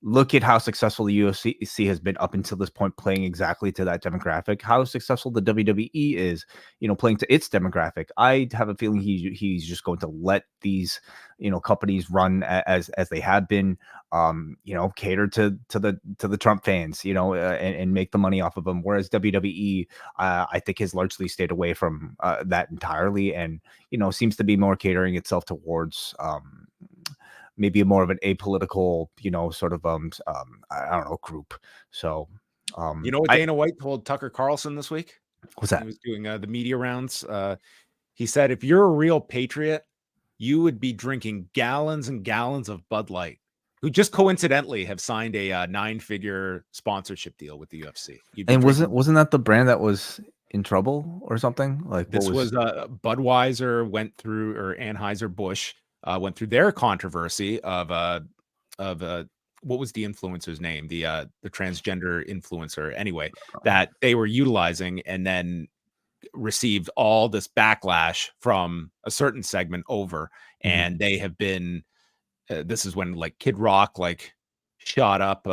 look at how successful the UFC has been up until this point, playing exactly to that demographic. How successful the WWE is, you know, playing to its demographic. I have a feeling he's just going to let these, you know, companies run as they have been, you know, cater to the Trump fans, you know, and make the money off of them. Whereas WWE, I think, has largely stayed away from that entirely, and, you know, seems to be more catering itself towards maybe more of an apolitical, you know, sort of I don't know, group. So you know what Dana White told Tucker Carlson this week? What's that? He was doing the media rounds. He said, if you're a real patriot, you would be drinking gallons and gallons of Bud Light, who just coincidentally have signed a 9-figure sponsorship deal with the UFC. And wasn't that the brand that was in trouble or something? Like, this was Budweiser went through, or Anheuser-Busch went through their controversy of what was the influencer's name? The transgender influencer, anyway, that they were utilizing, and then received all this backlash from a certain segment over, and they have been. This is when like Kid Rock like shot up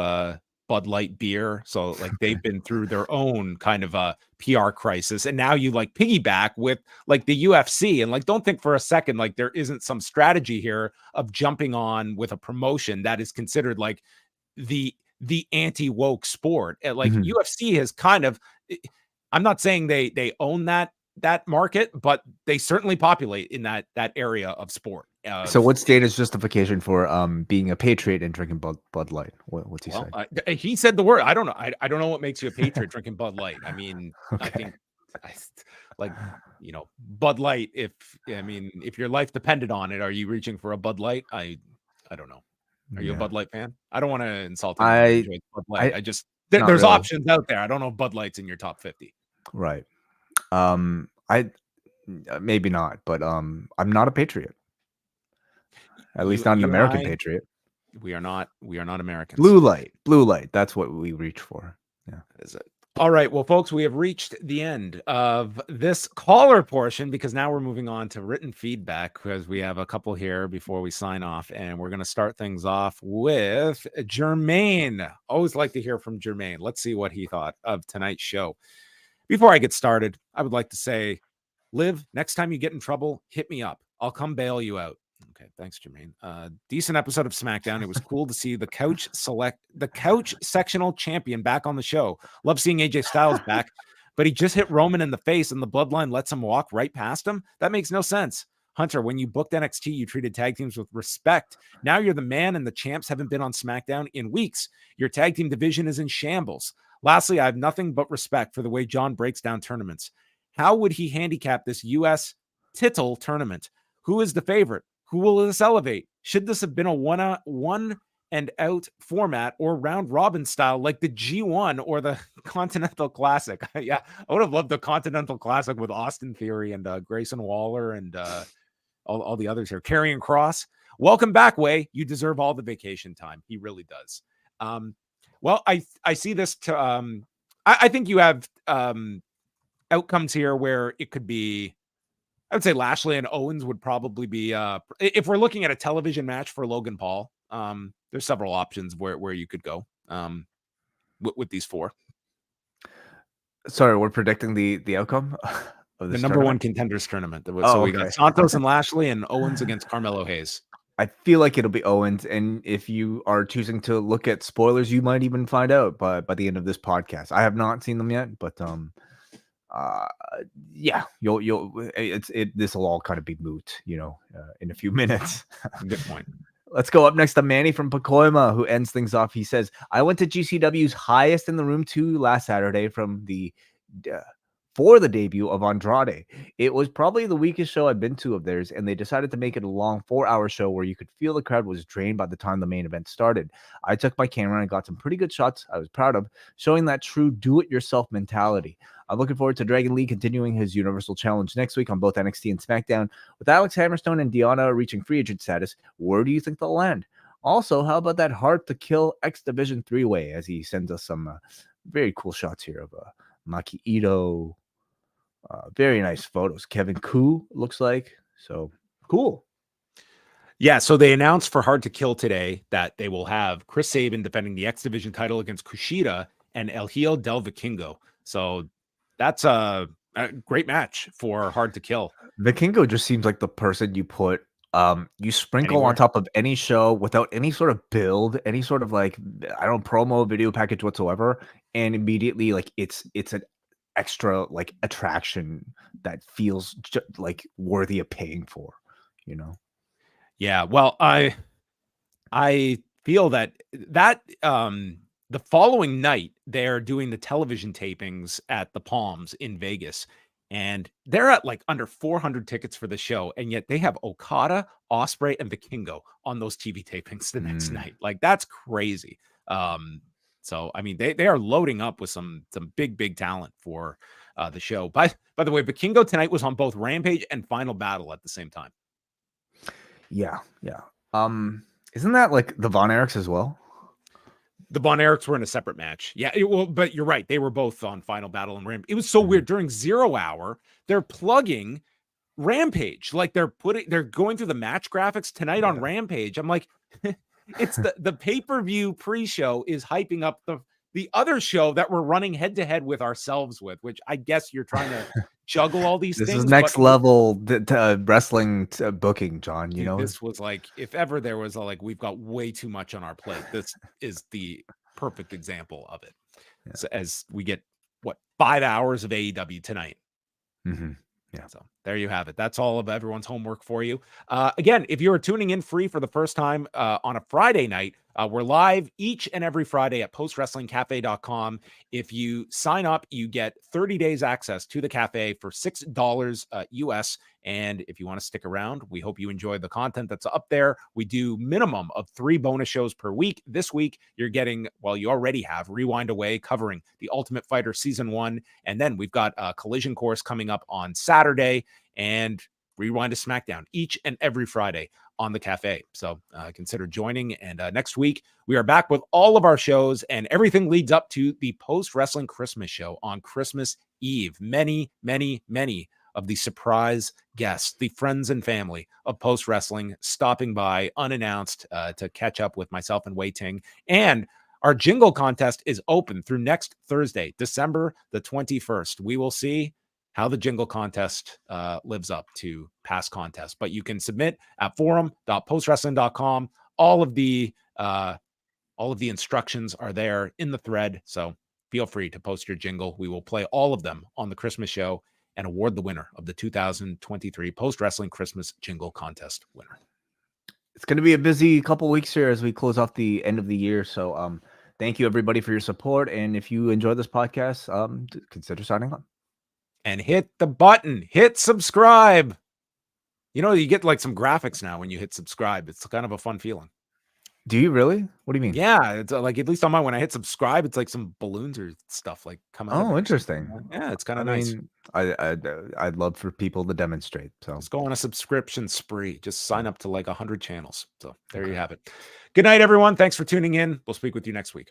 Bud Light beer, so like they've been through their own kind of a PR crisis, and now you like piggyback with like the UFC, and like don't think for a second like there isn't some strategy here of jumping on with a promotion that is considered like the anti-woke sport. And like UFC has kind of, I'm not saying they own that market, but they certainly populate in that area of sport. So what's Dana's justification for being a patriot and drinking Bud Light? What's he saying? He said the word. I don't know. I don't know what makes you a patriot drinking Bud Light. I mean, okay. I think like, you know, Bud Light. If your life depended on it, are you reaching for a Bud Light? I don't know. Are you a Bud Light fan? I don't want to insult anyone who enjoys Bud Light. There's really options out there. I don't know if Bud Light's in your top 50. Right. I maybe not, but I'm not a patriot. At least not an American patriot. We are not Americans. Blue light. That's what we reach for. Yeah. Is it? All right. Well, folks, we have reached the end of this caller portion, because now we're moving on to written feedback, because we have a couple here before we sign off, and we're going to start things off with Jermaine. Always like to hear from Jermaine. Let's see what he thought of tonight's show. Before I get started, I would like to say, Liv, next time you get in trouble, hit me up. I'll come bail you out. Okay, thanks, Jermaine. Decent episode of SmackDown. It was cool to see the couch sectional champion back on the show. Love seeing AJ Styles back, but he just hit Roman in the face, and the bloodline lets him walk right past him. That makes no sense. Hunter, when you booked NXT, you treated tag teams with respect. Now you're the man and the champs haven't been on SmackDown in weeks. Your tag team division is in shambles. Lastly, I have nothing but respect for the way John breaks down tournaments. How would he handicap this U.S. title tournament? Who is the favorite? Who will this elevate? Should this have been a one and out format or round robin style like the G1 or the Continental Classic? Yeah, I would have loved the Continental Classic with Austin Theory and Grayson Waller and all the others here. Karrion Kross. Welcome back, Way. You deserve all the vacation time. He really does. Well, I see this to I think you have outcomes here where it could be, I would say Lashley and Owens would probably be if we're looking at a television match for Logan Paul, there's several options where you could go with these four. Sorry, we're predicting the outcome of The number one contenders tournament. We got Santos and Lashley and Owens against Carmelo Hayes. I feel like it'll be Owens, and if you are choosing to look at spoilers, you might even find out by the end of this podcast. I have not seen them yet, but yeah, this will all kind of be moot, in a few minutes. Good point. Let's go up next to Manny from Pacoima, who ends things off. He says, I went to GCW's Highest in the Room 2 last Saturday for the debut of Andrade. It was probably the weakest show I've been to of theirs, and they decided to make it a long 4-hour show where you could feel the crowd was drained by the time the main event started. I took my camera and got some pretty good shots I was proud of, showing that true do-it-yourself mentality. I'm looking forward to Dragon Lee continuing his Universal Challenge next week on both NXT and SmackDown. With Alex Hammerstone and Deonna reaching free agent status, where do you think they'll land? Also, how about that Hard to Kill X Division 3-way, as he sends us some very cool shots here of Maki Ito. Very nice photos. Kevin Koo looks like. So cool. Yeah, so they announced for Hard to Kill today that they will have Chris Sabin defending the X Division title against Kushida and El Hijo del Vikingo. So that's a great match for Hard to Kill. Vikingo just seems like the person you put you sprinkle Anywhere. on top of any show without any sort of build, any sort of promo video package whatsoever, and immediately it's an extra attraction that feels worthy of paying for, Yeah, well, I feel that the following night they're doing the television tapings at the Palms in Vegas, and they're at under 400 tickets for the show, and yet they have Okada, Ospreay, and Vikingo on those TV tapings the next night. That's crazy. So I mean, they are loading up with some big talent for the show. By the way, Vikingo tonight was on both Rampage and Final Battle at the same time. Yeah. Isn't that the Von Erichs as well? The Von Erichs were in a separate match. Yeah, but you're right. They were both on Final Battle and Rampage. It was so weird. During 0 Hour, they're plugging Rampage. They're going through the match graphics tonight on Rampage. I'm like, it's the pay-per-view pre-show is hyping up the other show that we're running head-to-head with ourselves with, which I guess you're trying to juggle all these things. This is next level wrestling booking, John. This was if ever there was we've got way too much on our plate, this is the perfect example of it. Yeah. So as we get 5 hours of AEW tonight. Mm-hmm. Yeah. So there you have it. That's all of everyone's homework for you. Again, if you are tuning in free for the first time on a Friday night, we're live each and every Friday at postwrestlingcafe.com. If you sign up, you get 30 days access to the cafe for $6 US. And if you want to stick around, we hope you enjoy the content that's up there. We do minimum of 3 bonus shows per week. This week, you're getting, you already have Rewind Away covering The Ultimate Fighter Season 1. And then we've got a Collision Course coming up on Saturday and Rewind to SmackDown each and every Friday on the cafe. So consider joining. And next week, we are back with all of our shows, and everything leads up to the Post-Wrestling Christmas show on Christmas Eve. Many of the surprise guests, the friends and family of Post Wrestling, stopping by unannounced to catch up with myself and Wei Ting. And our jingle contest is open through next Thursday, December the 21st. We will see how the jingle contest lives up to past contests, but you can submit at forum.postwrestling.com. All of the instructions are there in the thread, so feel free to post your jingle. We will play all of them on the Christmas show. and award the winner of the 2023 Post Wrestling Christmas Jingle Contest winner. It's going to be a busy couple weeks here as we close off the end of the year. So thank you, everybody, for your support. And if you enjoy this podcast, consider signing on. And hit the button. Hit subscribe. You know, you get like some graphics now when you hit subscribe. It's kind of a fun feeling. Do you really? What do you mean? Yeah, it's like, at least on mine, when I hit subscribe, it's like some balloons or stuff like come out. Oh, interesting. Yeah, it's kind of nice. Mean, I'd love for people to demonstrate. So let's go on a subscription spree. Just sign up to like 100 channels. So there you have it. Good night, everyone. Thanks for tuning in. We'll speak with you next week.